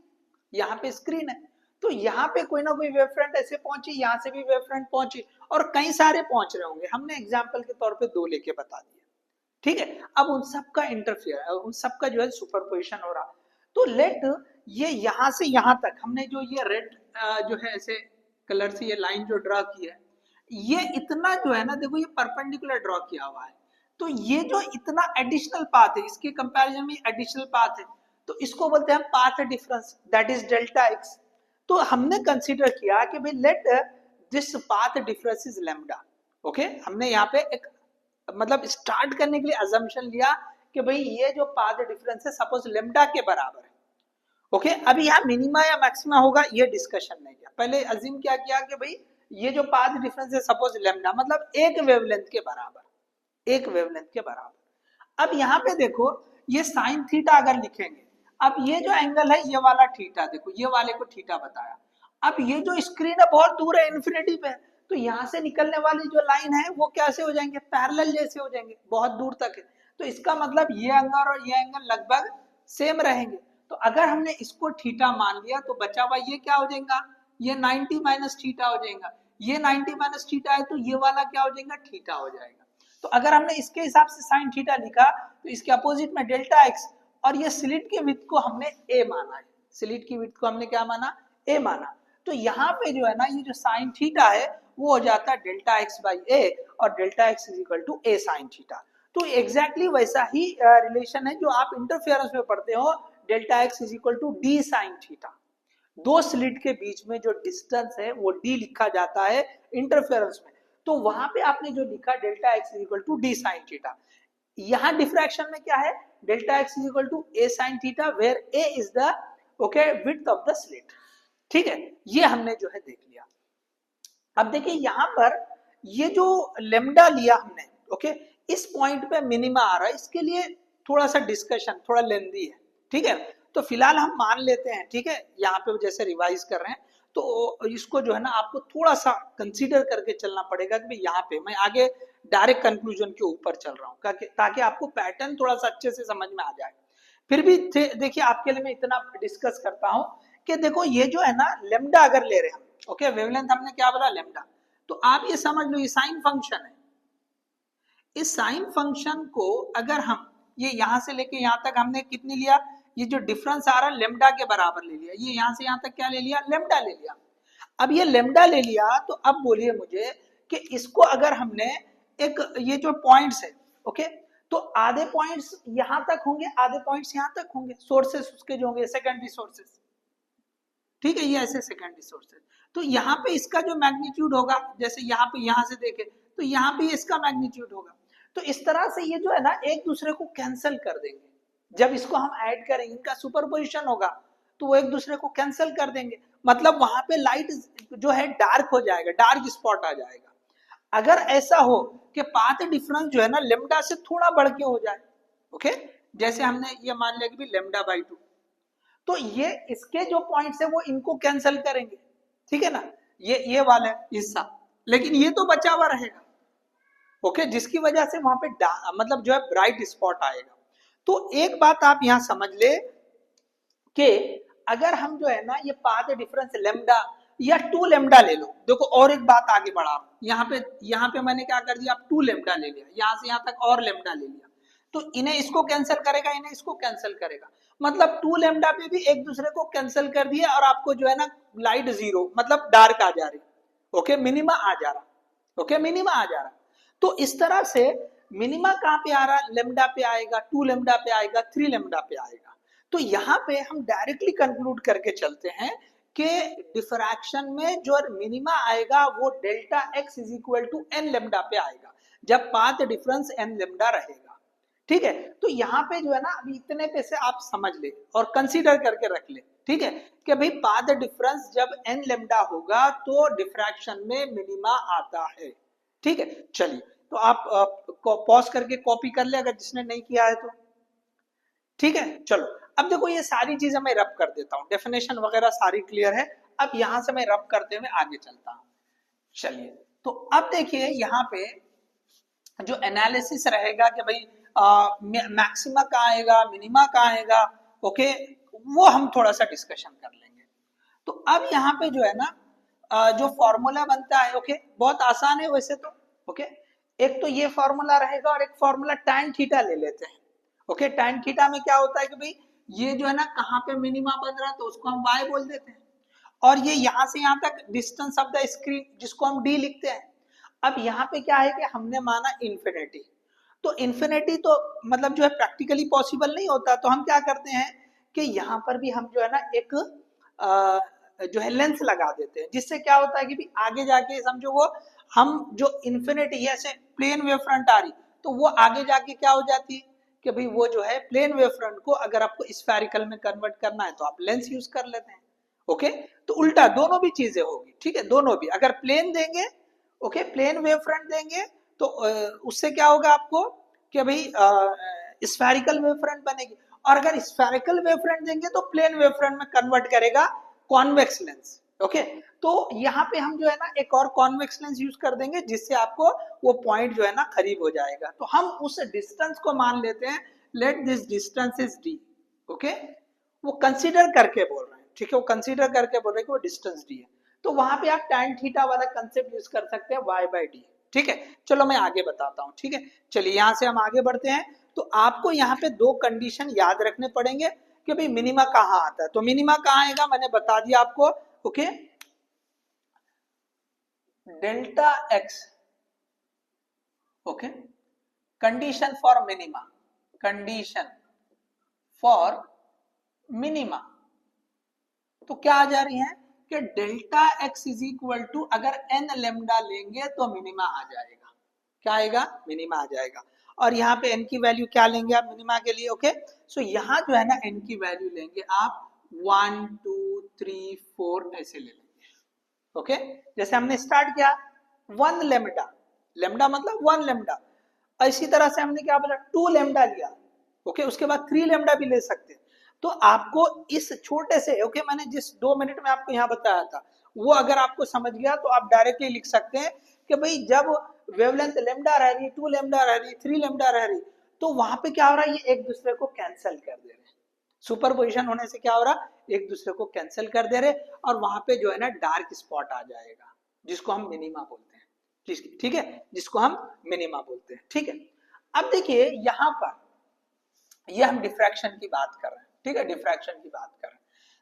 यहाँ पे स्क्रीन है, तो यहाँ पे कोई ना कोई वेव फ्रंट ऐसे पहुंची, यहाँ से भी वेव फ्रंट पहुंची, और कई सारे पहुंच रहे होंगे, हमने एग्जाम्पल के तौर पे 2 लेके बता दिया, ठीक है। अब उन सबका इंटरफेयर, उन सबका जो है सुपरपोजिशन हो रहा। तो लेट ये यहाँ से यहाँ तक हमने जो ये रेड जो है ऐसे कलर से ये लाइन जो ड्रॉ की है, ये इतना जो है ना देखो ये परपेंडिकुलर ड्रॉ किया हुआ है, तो ये जो इतना एडिशनल पाथ है, इसके कंपैरिजन में एडिशनल पाथ है, तो इसको बोलते हैं path difference, that is delta x. तो हमने कंसीडर किया कि भाई let this path difference is lambda, okay. हमने यहाँ पे एक मतलब स्टार्ट करने के लिए अजम्पशन लिया कि भाई ये जो पाथ डिफरेंस है सपोज लेम्डा के बराबर है, ओके। अभी यहाँ मिनिमा या मैक्सिमा होगा ये डिस्कशन नहीं किया, पहले अज्यूम क्या किया कि भाई ये जो पाथ डिफरेंस है सपोज लेम्डा मतलब एक वेवलेंथ के बराबर, एक वेवलेंथ के बराबर। अब यहाँ पे देखो ये साइन थीटा अगर लिखेंगे, अब ये जो एंगल है ये वाला थीटा, देखो ये वाले को थीटा बताया। अब ये जो स्क्रीन है बहुत दूर है, इन्फिनिटी पे, तो यहाँ से निकलने वाली जो लाइन है वो कैसे हो जाएंगे, पैरेलल जैसे हो जाएंगे, बहुत दूर तक है। तो इसका मतलब ये एंगल और ये एंगल लगभग सेम रहेंगे। तो अगर हमने इसको थीटा मान लिया तो बचा हुआ ये क्या हो जाएगा, ये 90 माइनस थीटा हो जाएगा, ये 90 माइनस थीटा है तो ये वाला क्या हो जाएगा, थीटा हो जाएगा। तो अगर हमने इसके हिसाब से साइन थीटा लिखा तो इसके अपोजिट में डेल्टा एक्स, और ये स्लिट की विड्थ को हमने ए माना है, स्लिट की विड्थ को हमने क्या माना, ए माना। तो यहाँ पे जो है ना ये जो साइन थीटा है वो हो जाता है डेल्टा एक्स बाई ए, और delta x is equal to a sine theta. तो एग्जैक्टली वैसा ही रिलेशन है जो आप इंटरफेरेंस में पढ़ते हो, delta x is equal to d sine theta. दो स्लिट के बीच में जो डिस्टेंस है वो डी लिखा जाता है इंटरफेरेंस में। तो वहां पे आपने जो लिखा delta x is equal to d sine theta, यहाँ डिफ्रैक्शन में क्या है, delta x is equal to a sine theta, where a is the okay width of the slit, ठीक है। ये हमने जो है देख लिया। अब देखिए यहाँ पर ये जो लेमडा लिया हमने, ओके, इस पॉइंट पे मिनिमा आ रहा है, इसके लिए थोड़ा सा डिस्कशन थोड़ा लेंदी है, ठीक है। तो फिलहाल हम मान लेते हैं, ठीक है, यहाँ पे जैसे रिवाइज कर रहे हैं, तो इसको जो है ना आपको थोड़ा सा कंसीडर करके चलना पड़ेगा कि भाई यहाँ पे मैं आगे डायरेक्ट कंक्लूजन के ऊपर चल रहा हूँ, ताकि आपको पैटर्न थोड़ा सा अच्छे से समझ में आ जाए। फिर भी देखिए आपके लिए मैं इतना डिस्कस करता हूँ कि देखो ये जो है ना लेमडा अगर ले रहे हैं हम, ओके, वेवलेंथ हमने क्या बोला लेमडा, तो आप ये समझ लो ये साइन फंक्शन है। इस साइन फंक्शन को अगर हम ये यहां से लेके यहां तक हमने कितनी लिया, ये जो डिफरेंस आ रहा है लेमडा के बराबर ले लिया, ये यहां से यहां तक क्या ले लिया, लेमडा ले लिया। अब ये लेमडा ले लिया तो अब बोलिए मुझे कि इसको अगर हमने एक ये जो पॉइंट्स है, ओके, तो आधे पॉइंट्स यहां तक होंगे, आधे पॉइंट्स यहां तक होंगे, सोर्सेस उसके जो होंगे सेकेंडरी सोर्सेस, ठीक है, ये ऐसे सेकेंडरी सोर्सेस। तो यहाँ पे इसका जो मैग्नीट्यूड होगा, जैसे यहाँ पे यहां से देखे तो यहाँ पे इसका मैग्नीट्यूड होगा। तो इस तरह से ये जो है ना एक दूसरे को कैंसिल कर देंगे, जब इसको हम ऐड करेंगे इनका सुपरपोजिशन होगा तो वो एक दूसरे को कैंसिल कर देंगे, मतलब वहां पे लाइट जो है डार्क हो जाएगा, डार्क स्पॉट आ जाएगा। अगर ऐसा हो कि पाथ डिफरेंस जो है ना लेमडा से थोड़ा बढ़ के हो जाए, ओके, जैसे हमने ये मान लिया कि भी लेमडा बाई 2, तो ये इसके जो पॉइंट्स है वो इनको कैंसिल करेंगे, ठीक है ना, ये वाला हिस्सा, लेकिन ये तो बचा हुआ रहेगा, ओके, जिसकी वजह से वहां पे मतलब जो है ब्राइट स्पॉट आएगा। तो एक बात आप यहां समझ ले कि अगर हम जो है ना ये पाथ डिफरेंस लेमडा या 2 लेमडा ले लो, देखो और एक बात आगे बढ़ा, यहाँ पे मैंने क्या कर दिया, आप 2 लेमडा ले लिया, यहां से यहां तक और लेमडा ले लिया, तो इन्हें इसको कैंसिल करेगा, इन्हें इसको कैंसिल करेगा, मतलब 2 लेमडा पे भी एक दूसरे को कैंसिल कर दिया और आपको जो है ना लाइट जीरो मतलब डार्क आ जा रही, ओके, मिनिमा आ जा रहा, ओके, मिनिमा आ जा रहा। तो इस तरह से मिनिमा कहां पे आ रहा, लेमडा पे आएगा, 2 लेमडा पे आएगा, 3 लेमडा पे आएगा। तो यहाँ पे हम डायरेक्टली कंक्लूड करके चलते हैं कि डिफ्रैक्शन में जो मिनिमा आएगा वो delta x is equal to n lambda पे आएगा, जब पाथ डिफरेंस एन लेमडा रहेगा, ठीक है। तो यहाँ पे जो है ना अभी इतने पे से आप समझ ले और कंसीडर करके रख ले, ठीक है, कि भाई पाथ डिफरेंस जब एन लेमडा होगा तो डिफ्रैक्शन में मिनिमा आता है, ठीक है। चलिए तो आप पॉज करके कॉपी कर ले अगर जिसने नहीं किया है तो, ठीक है। चलो अब देखो ये सारी चीजें मैं रब कर देता हूँ, डेफिनेशन वगैरह सारी क्लियर है, अब यहां से मैं रब करते हुए आगे चलता हूँ। चलिए तो अब देखिए यहाँ पे जो एनालिसिस रहेगा कि भाई मैक्सिमा कहाँ आएगा, मिनिमा कहाँ आएगा, ओके, वो हम थोड़ा सा डिस्कशन कर लेंगे। तो अब यहाँ पे जो है ना जो फॉर्मूला बनता है, ओके, बहुत आसान है वैसे तो, ओके, एक तो ये फॉर्मूला रहेगा और एक फॉर्मूला tan थीटा ले लेते हैं, ओके। tan थीटा में क्या होता है कि भाई ये जो है ना कहाँ पे मिनिमा बन रहा है तो उसको हम y बोल देते हैं, और ये यहां से यहां तक डिस्टेंस ऑफ द स्क्रीन जिसको हम d लिखते हैं। अब यहाँ पे क्या है कि हमने माना इन्फिनिटी, तो इन्फिनिटी तो मतलब जो है प्रैक्टिकली पॉसिबल नहीं होता, तो हम क्या करते हैं कि यहाँ पर भी हम जो है ना एक जो है लेंस लगा देते हैं, जिससे क्या होता है कि भी आगे जाके समझो वो हम जो इन्फिनिटी ऐसे प्लेन वेव फ्रंट आ रही तो वो आगे जाके क्या हो जाती है कि भाई वो जो है प्लेन वेव फ्रंट को अगर आपको स्फेरिकल में कन्वर्ट करना है तो आप लेंस यूज कर लेते हैं, ओके। तो उल्टा दोनों भी चीजें होगी, ठीक है, दोनों भी अगर प्लेन देंगे, ओके, प्लेन वेव फ्रंट देंगे तो उससे क्या होगा आपको कि भाई स्फेरिकल वेव फ्रंट बनेगी, और अगर स्फेरिकल वेव फ्रंट देंगे तो प्लेन वेव फ्रंट में कन्वर्ट करेगा कॉन्वेक्स लेंस, ओके। तो यहाँ पे हम जो है ना एक और कॉन्वेक्स लेंस यूज कर देंगे जिससे आपको वो पॉइंट जो है ना करीब हो जाएगा। तो हम उस डिस्टेंस को मान लेते हैं, let this distance is D, okay, वो कंसीडर करके बोल रहे हैं, ठीक है, वो कंसीडर करके बोल रहे हैं कि वो डिस्टेंस डी है। तो वहां पे आप tan थीटा वाला कंसेप्ट यूज कर सकते हैं y बाई डी, ठीक है। चलो मैं आगे बताता हूँ, ठीक है। चलिए यहाँ से हम आगे बढ़ते हैं। तो आपको यहाँ पे 2 कंडीशन याद रखने पड़ेंगे कि भाई मिनिमा कहाँ आता है, तो मिनिमा कहाँ आएगा मैंने बता दिया आपको, okay, delta x, okay, condition for minima, condition for minima, तो क्या आ जा रही है कि delta x is equal to अगर एन लेमडा लेंगे तो मिनिमा आ जाएगा, क्या आएगा, मिनिमा आ जाएगा। और यहाँ पे एन की वैल्यू क्या लेंगे आप मिनिमा के लिए, ओके। सो यहाँ जो है ना एन की वैल्यू लेंगे आप 1 2 3 4 ऐसे ले लेंगे, ओके। जैसे हमने स्टार्ट किया 1 लेमडा, लेमडा मतलब 1 लेमडा। इसी तरह से हमने क्या बोला 2 लेमडा लिया, ओके, उसके बाद 3 लेमडा भी ले सकते हैं। तो आपको इस छोटे से, ओके, मैंने जिस 2 मिनट में आपको यहाँ बताया था वो अगर आपको समझ गया तो आप डायरेक्टली लिख सकते हैं कि भाई जब वेवलेंथ लेमडा रह रही, 2 लेमडा रह रही, 3 लेमडा रह रही, तो वहां पे क्या हो रहा है, ये एक दूसरे को कैंसिल कर दे रहे हैं। सुपरपोजिशन होने से क्या हो रहा, एक दूसरे को कैंसिल कर दे रहे, और वहां पे जो है ना डार्क स्पॉट आ जाएगा, जिसको हम मिनिमा बोलते हैं, ठीक है, जिसको हम मिनिमा बोलते हैं, ठीक है। अब देखिए यहाँ पर ये हम डिफ्रैक्शन की बात कर रहे हैं, ठीक है, डिफ्रैक्शन की बात कर रहे हैं।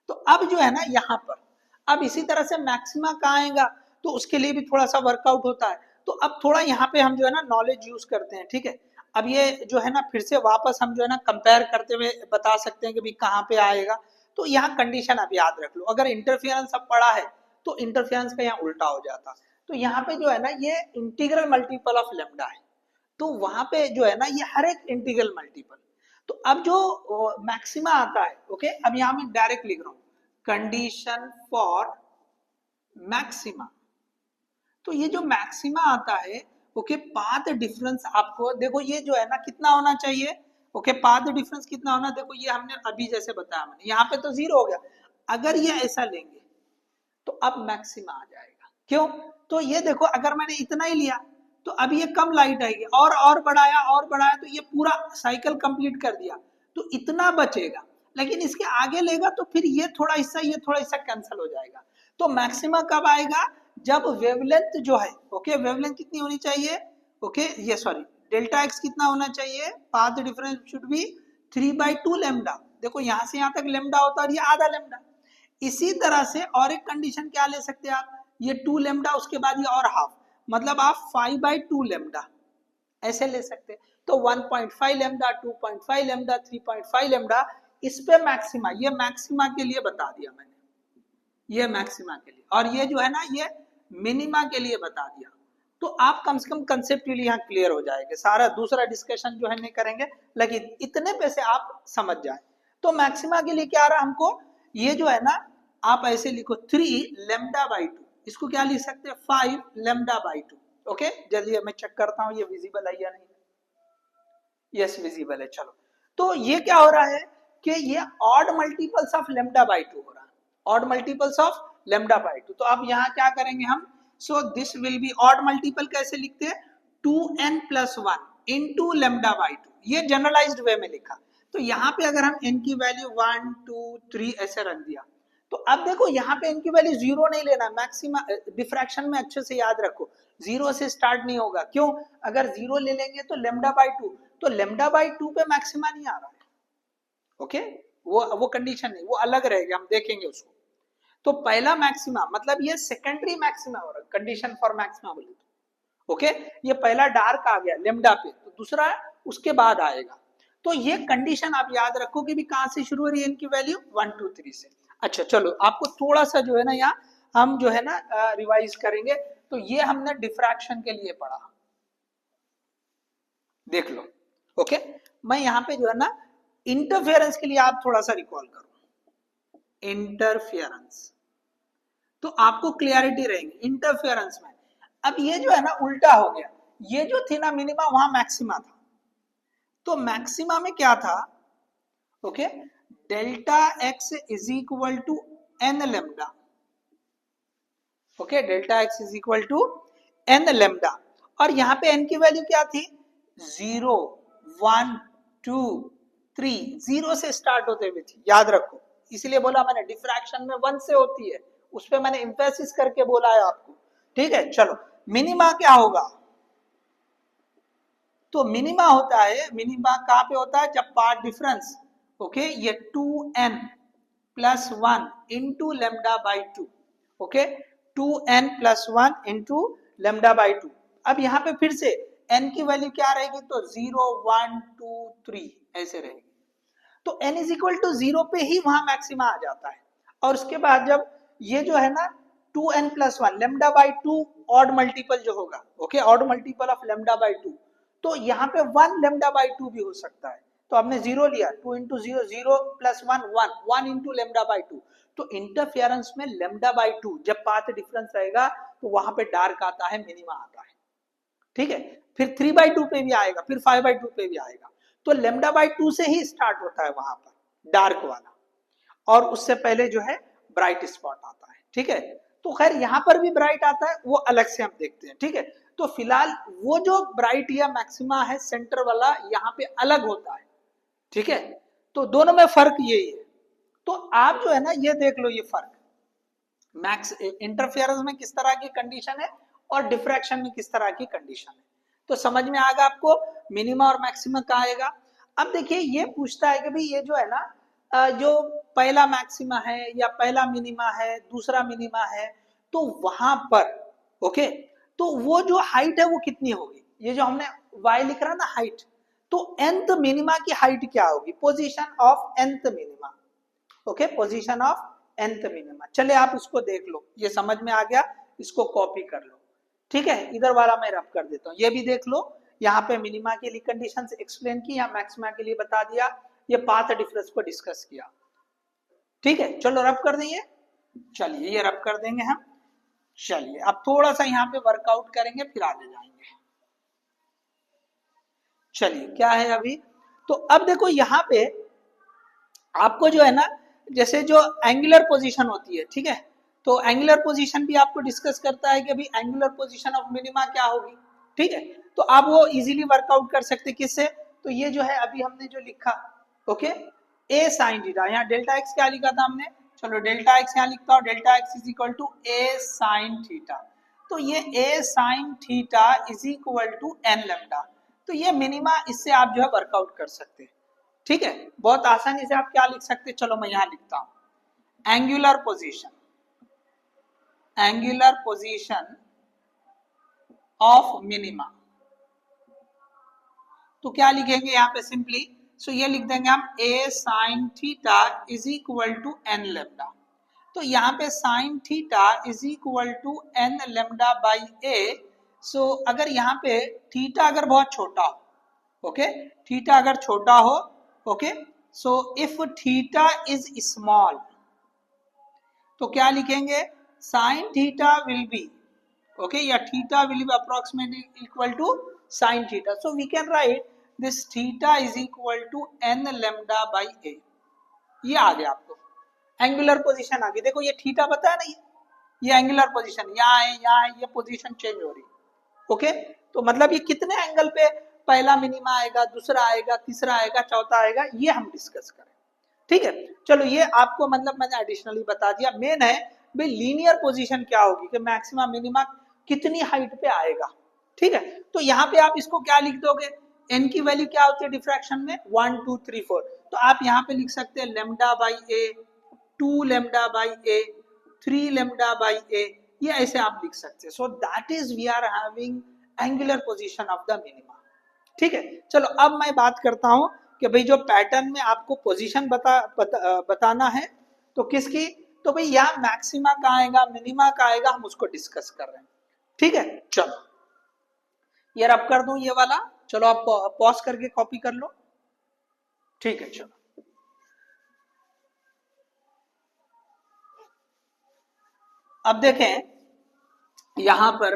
तो अब जो है ना यहाँ पर, अब इसी तरह से मैक्सिमा कहाँ आएगा, तो उसके लिए भी थोड़ा सा वर्कआउट होता है। तो अब थोड़ा यहाँ पे हम जो है ना नॉलेज यूज करते हैं, ठीक है। अब ये जो है ना फिर से वापस हम जो है ना कंपेयर करते हुए बता सकते हैं कि भाई कहाँ पे आएगा। तो यहाँ कंडीशन आप याद रख लो, अगर इंटरफियरेंस अब पढ़ा है तो इंटरफियरेंस का यहाँ उल्टा हो जाता। तो यहाँ पे जो है ना ये इंटीग्रल मल्टीपल ऑफ लेमडा है, तो वहां पे जो है ना ये हर एक इंटीग्रल मल्टीपल। तो अब जो मैक्सिमा आता है, ओके, अब यहां मैं डायरेक्ट लिख रहा हूं कंडीशन फॉर मैक्सिमा। तो ये जो मैक्सिमा आता है, ओके, पाथ डिफरेंस आपको देखो ये जो है ना कितना होना चाहिए, ओके, पाथ डिफरेंस कितना होना, देखो ये हमने अभी जैसे बताया मैंने, यहाँ पे तो 0 हो गया। अगर ये ऐसा लेंगे तो अब मैक्सिमा आ जाएगा, क्यों, तो ये देखो अगर मैंने इतना ही लिया तो अब ये कम लाइट आएगी, और बढ़ाया तो ये पूरा साइकिल कंप्लीट कर दिया, तो इतना बचेगा। लेकिन इसके आगे लेगा तो फिर ये थोड़ा हिस्सा कैंसिल हो जाएगा। तो मैक्सिमा कब आएगा, जब वेवलेंथ जो है, ओके, वेवलेंथ कितनी होनी चाहिए, ओके, ये सॉरी डेल्टा एक्स कितना होना चाहिए, path difference should be 3/2 lambda. देखो यहां से यहां तक लेमडा होता है और ये आधा लेमडा। इसी तरह से और एक कंडीशन क्या ले सकते हैं आप, ये 2 लेमडा उसके बाद ये और हाफ, मतलब आप 5/2 लेमडा ऐसे ले सकते हैं। तो 1.5 लेमडा, 2.5 लेमडा, 3.5 लेमडा, इस पे मैक्सिमा, ये मैक्सिमा के लिए बता दिया मैंने, ये मैक्सिमा के लिए, और ये जो है ना ये मिनिमा के लिए बता दिया। तो आप कम से कम कंसेप्चुअली यहाँ क्लियर हो जाएंगे, सारा दूसरा डिस्कशन जो है नहीं करेंगे, लेकिन इतने पे से आप समझ जाए। तो मैक्सिमा के लिए क्या आ रहा हमको, ये जो है ना आप ऐसे लिखो 3 लेमडा बाई 2, इसको क्या लिख सकते हैं 5 लेमडा बाई 2, ओके। जल्दी मैं चेक करता हूँ ये विजिबल है या नहीं, यस विजिबल है, चलो। तो ये क्या हो रहा है कि ये odd multiples of lambda by 2 हो रहा है, odd multiples of lambda by 2। तो अब यहाँ क्या करेंगे हम, सो this will be odd multiple कैसे लिखते हैं, 2n+1 इंटू लेमडा बाई 2, ये जनरलाइज्ड वे में लिखा। तो यहाँ पे अगर हम n की वैल्यू 1 2 3 ऐसे रख दिया, तो अब देखो यहाँ पे n की वैल्यू 0 नहीं लेना, मैक्सिमा डिफ्रैक्शन में अच्छे से याद रखो 0 से स्टार्ट नहीं होगा, क्यों, अगर 0 ले लेंगे तो लेमडा बाई 2, तो लेमडा बाई 2 पे मैक्सिमा नहीं आ रहा है, ओके, वो कंडीशन नहीं, वो अलग रहेगा, हम देखेंगे उसको। तो पहला मैक्सिमा मतलब ये सेकेंडरी मैक्सिमा हो रहा है, कंडीशन फॉर मैक्सिमा बोले तो, ओके, ये पहला डार्क आ गया लेमडा पे, तो दूसरा उसके बाद आएगा। तो ये कंडीशन आप याद रखो कि भी कहां से शुरू हो रही है इनकी वैल्यू 1 2 3 से। अच्छा चलो आपको थोड़ा सा जो है ना यहाँ हम जो है ना रिवाइज करेंगे। तो ये हमने डिफ्रैक्शन के लिए पढ़ा, देख लो, ओके। मैं यहाँ पे जो है ना इंटरफेरेंस के लिए आप थोड़ा सा रिकॉल करो, इंटरफेरेंस, तो आपको क्लियरिटी रहेगी इंटरफेरेंस में। अब ये जो है ना उल्टा हो गया, ये जो थी ना मिनिमा वहां मैक्सिमा था, तो मैक्सिमा में क्या था, okay, delta x is equal to n lambda, okay, delta x is equal to n lambda, और यहाँ पे एन की वैल्यू क्या थी 0 1 2 3, 0 से स्टार्ट होते हुए थी, याद रखो, इसलिए बोला मैंने डिफ्रैक्शन में 1 से होती है, उस पर मैंने एम्फेसिस करके बोला है आपको, ठीक है। चलो मिनिमा क्या होगा, तो मिनिमा होता है, मिनिमा कहाँ पे होता है, जब पार्ट डिफरेंस, ओके, ये 2n+1 into lambda by 2, okay, 2n+1 into lambda by 2। अब यहाँ पे फिर से n की वैल्यू क्या रहेगी, तो 0 1 2 3 ऐसे रहेगी। तो n इज इक्वल टू 0 पे ही वहां मैक्सिमा आ जाता है, और उसके बाद जब ये जो है ना 2n+1 lambda by 2 odd multiple जो होगा, okay, odd multiple of lambda by 2, तो यहाँ पे 1 लेमडा बाई 2 भी हो सकता है। तो हमने 0 लिया, 2 into 0 0 plus 1 1 1 into lambda by 2। तो इंटरफेरेंस में लेमडा बाई 2 जब पाथ डिफरेंस रहेगा तो वहां पे डार्क आता है, मिनिमा आता है, ठीक है, फिर 3/2 पे भी आएगा, फिर 5/2 पे भी आएगा। तो λ/2 से ही स्टार्ट होता है वहां पर डार्क वाला, और उससे पहले जो है ब्राइट स्पॉट आता है। ठीक है, तो खैर यहाँ पर भी ब्राइट आता है, वो अलग से हम देखते हैं। ठीक है, तो फिलहाल वो जो ब्राइट या मैक्सिमा है सेंटर वाला यहाँ पे अलग होता है। ठीक है, तो दोनों में फर्क यही है। तो आप जो है ना ये देख लो, ये फर्क मैक्स इंटरफेरेंस में किस तरह की कंडीशन है और डिफ्रैक्शन में किस तरह की कंडीशन है। तो समझ में आ गया आपको मिनिमा और मैक्सिमा कहाँ आएगा। अब देखिए ये पूछता है कि भाई ये जो है ना जो पहला मैक्सिमा है या पहला मिनिमा है, दूसरा मिनिमा है, तो वहां पर ओके, तो वो जो हाइट है वो कितनी होगी, ये जो हमने y लिख रहा है ना हाइट, तो nth मिनिमा की हाइट क्या होगी, position of nth minima. Okay, position of nth minima. चले आप इसको देख लो, ये समझ में आ गया, इसको कॉपी कर लो। ठीक है, इधर वाला मैं रब कर देता हूँ, ये भी देख लो। यहाँ पे मिनिमा के लिए कंडीशंस एक्सप्लेन की, या मैक्सिमा के लिए बता दिया, ये पाथ डिफरेंस को डिस्कस किया। ठीक है, चलो रब कर देंगे, चलिए ये रब कर देंगे हम। चलिए अब थोड़ा सा यहाँ पे वर्कआउट करेंगे, फिर आगे जाएंगे। चलिए क्या है अभी, तो अब देखो यहाँ पे आपको जो है ना, जैसे जो एंगुलर पोजीशन होती है, ठीक है, तो एंगुलर पोजीशन भी आपको डिस्कस करता है कि अभी एंगुलर पोजीशन ऑफ मिनिमा क्या होगी। ठीक है, तो आप वो इजीली वर्कआउट कर सकते किससे, तो ये जो है अभी हमने जो लिखा, ओके, ए साइन थीटा, यहाँ डेल्टा एक्स क्या लिखा था हमने, चलो डेल्टा एक्स यहाँ लिखता हूँ, delta x is equal to a sine theta. तो ये a sine theta is equal to n lambda, तो ये मिनिमा, इससे आप जो है वर्कआउट कर सकते हैं। ठीक है, बहुत आसानी से आप क्या लिख सकते हैं, चलो मैं यहां लिखता हूं, angular position, angular position of minima. तो क्या लिखेंगे यहाँ पे सिंपली, सो ये लिख देंगे हम a sine theta is equal to n lambda. तो यहाँ पे sine theta is equal to n lambda by a. So अगर यहाँ पे थीटा अगर बहुत छोटा हो, ओके, थीटा अगर छोटा हो, okay, so if theta is small, तो क्या लिखेंगे, sine theta will be, okay, या theta will be approximately equal to sine theta. So we can write this theta is equal to n lambda by a. ये आ गया आपको angular position आ गई। देखो ये थीटा पता है ना, ये एंगुलर पोजीशन यहाँ है, यहाँ है, ये पोजीशन चेंज हो रही है। ओके, तो मतलब ये कितने एंगल पे पहला मिनिमा आएगा, दूसरा आएगा, तीसरा आएगा, चौथा आएगा, ये हम डिस्कस करें। ठीक है, चलो ये आपको मतलब मैंने एडिशनली बता दिया। मेन है भाई लीनियर पोजीशन क्या होगी, कि मैक्सिमा मिनिमा कितनी हाइट पे आएगा। ठीक है, तो यहाँ पे आप इसको क्या लिख दोगे, एन की वैल्यू क्या होती है डिफ्रैक्शन में, 1 2 3 4, तो आप यहाँ पे लिख सकते हैं lambda by a, 2 lambda by a, 3 lambda by a, ये ऐसे आप लिख सकते हैं। So that is we are having angular position of the minima. ठीक है, चलो अब मैं बात करता हूं कि भाई जो पैटर्न में आपको पोजीशन बताना है, तो किसकी, तो भाई यहाँ मैक्सिमा कहाँ आएगा, मिनिमा कहाँ आएगा, हम उसको डिस्कस कर रहे हैं। ठीक है, चलो ये रब कर दूं ये वाला, चलो आप पॉज करके कॉपी कर लो। ठीक है, चलो अब देखें यहां पर,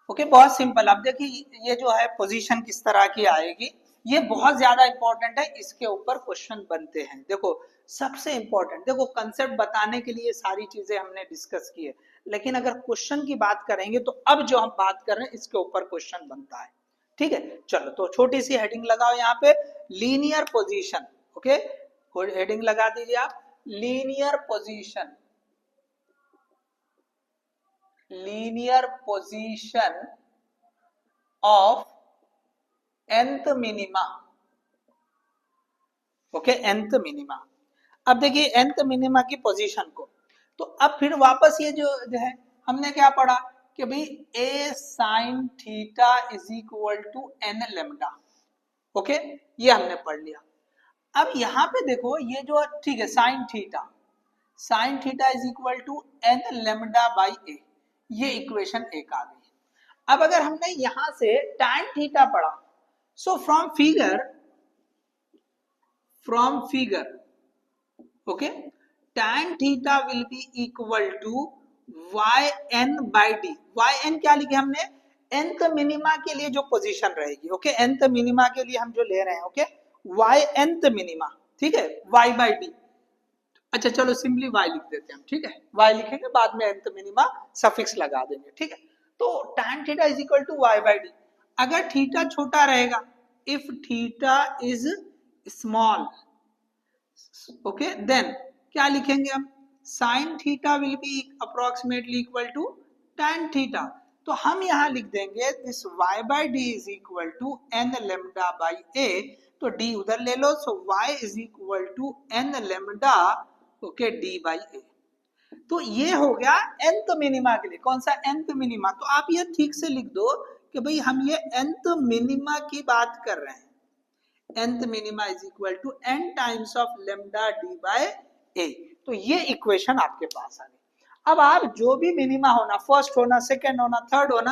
ओके, बहुत सिंपल। अब देखिए ये जो है पोजीशन किस तरह की आएगी, ये बहुत ज्यादा इंपॉर्टेंट है, इसके ऊपर क्वेश्चन बनते हैं। देखो सबसे इंपॉर्टेंट, देखो कंसेप्ट बताने के लिए सारी चीजें हमने डिस्कस की है, लेकिन अगर क्वेश्चन की बात करेंगे तो अब जो हम बात कर रहे हैं इसके ऊपर क्वेश्चन बनता है। ठीक है, चलो तो छोटी सी हेडिंग लगाओ यहाँ पे, लीनियर पोजीशन। ओके, हेडिंग लगा दीजिए आप, linear position, linear position of nth minima. Okay, nth minima. अब देखिए nth मिनिमा की पोजीशन को, तो अब फिर वापस ये जो है हमने क्या पढ़ा कि भाई a sine theta is equal to n lambda. Okay, ये हमने पढ़ लिया। अब यहाँ पे देखो ये जो ठीक है sine theta is equal to n lambda by a, ये इक्वेशन एक आ गई। अब अगर हमने यहां से tan थीटा पढ़ा, so from figure okay, tan theta will be equal to yn by d। yn क्या लिखे हमने, nth मिनिमा के लिए जो पोजीशन रहेगी, ओके, nth मिनिमा के लिए हम जो ले रहे हैं, ओके, y nth मिनिमा, ठीक है, y बाई डी। अच्छा चलो सिंपली y लिख देते हैं हम, ठीक है, y लिखेंगे, बाद में nth मिनिमा सफिक्स लगा देंगे, ठीक है। तो tan theta is equal to y by d. अगर थीटा छोटा रहेगा, if theta is small, okay, then क्या लिखेंगे हम, sine theta will be approximately equal to tan theta. तो हम यहां लिख देंगे this y by d is equal to n lambda by a, तो d उधर ले लो, so y is equal to n lambda, okay, d by a। तो ये हो गया nth मिनिमा के लिए। कौन सा nth मिनिमा? तो आप ये ठीक से लिख दो कि भाई हम ये nth मिनिमा की बात कर रहे हैं। nth minima is equal to n times of lambda d by a। तो ये इक्वेशन आपके पास आ गई। अब आप जो भी मिनिमा होना, फर्स्ट होना, सेकंड होना, थर्ड होना,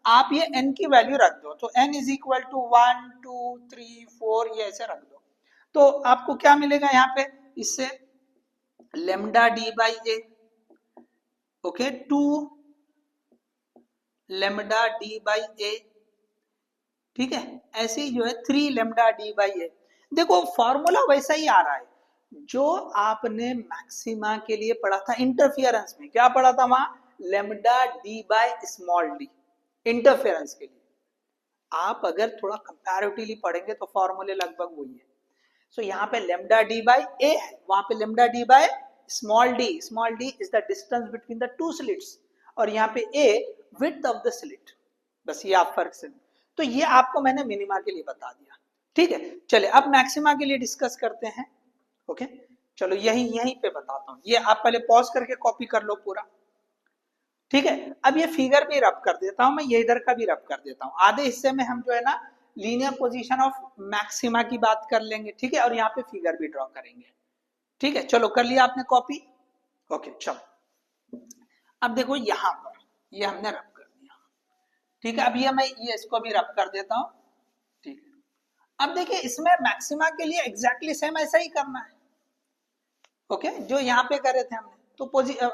आप ये n की वैल्यू रख दो। तो n इज इक्वल टू 1 2 3 4 ये ऐसे रख दो। तो आपको क्या मिलेगा यहाँ पे, इससे lambda d by a, okay, 2 lambda d by a, ठीक है, ऐसे ही जो है 3 लेमडा डी बाई ए। देखो फॉर्मूला वैसा ही आ रहा है जो आपने मैक्सिमा के लिए पढ़ा था इंटरफियरेंस में। क्या पढ़ा था वहां? Lambda D by small D, interference के लिए। आप अगर थोड़ा कंपैरेटिवली पढ़ेंगे तो फॉर्मूले लगभग वही है। सो यहाँ पे लेमडा डी बाय ए है, वहां पे lambda D by small D is the distance between the two slits, और यहाँ पे ए विड्थ ऑफ द स्लिट। बस ये आप फर्क से, तो ये आपको मैंने मिनिमा के लिए बता दिया, ठीक है। चले अब मैक्सिमा के लिए डिस्कस करते हैं, ओके। चलो यहीं पे बताता हूं, ये आप पहले पॉज करके कॉपी कर लो पूरा, ठीक है। अब ये फिगर भी रब कर देता हूं मैं, ये इधर का भी रब कर देता हूं। आधे हिस्से में हम जो है ना लीनियर पोजीशन ऑफ मैक्सिमा की बात कर लेंगे, ठीक है, और यहाँ पे फिगर भी ड्रॉ करेंगे, ठीक है। चलो कर लिया आपने कॉपी, ओके। चलो अब देखो यहां पर ये हमने रब कर दिया, ठीक है। अब ये मैं ये इसको भी रब कर देता हूं, ठीक है। अब देखिए इसमें मैक्सिमा के लिए एग्जैक्टली सेम ऐसा ही करना है, ओके, जो यहाँ पे करे थे हमने। तो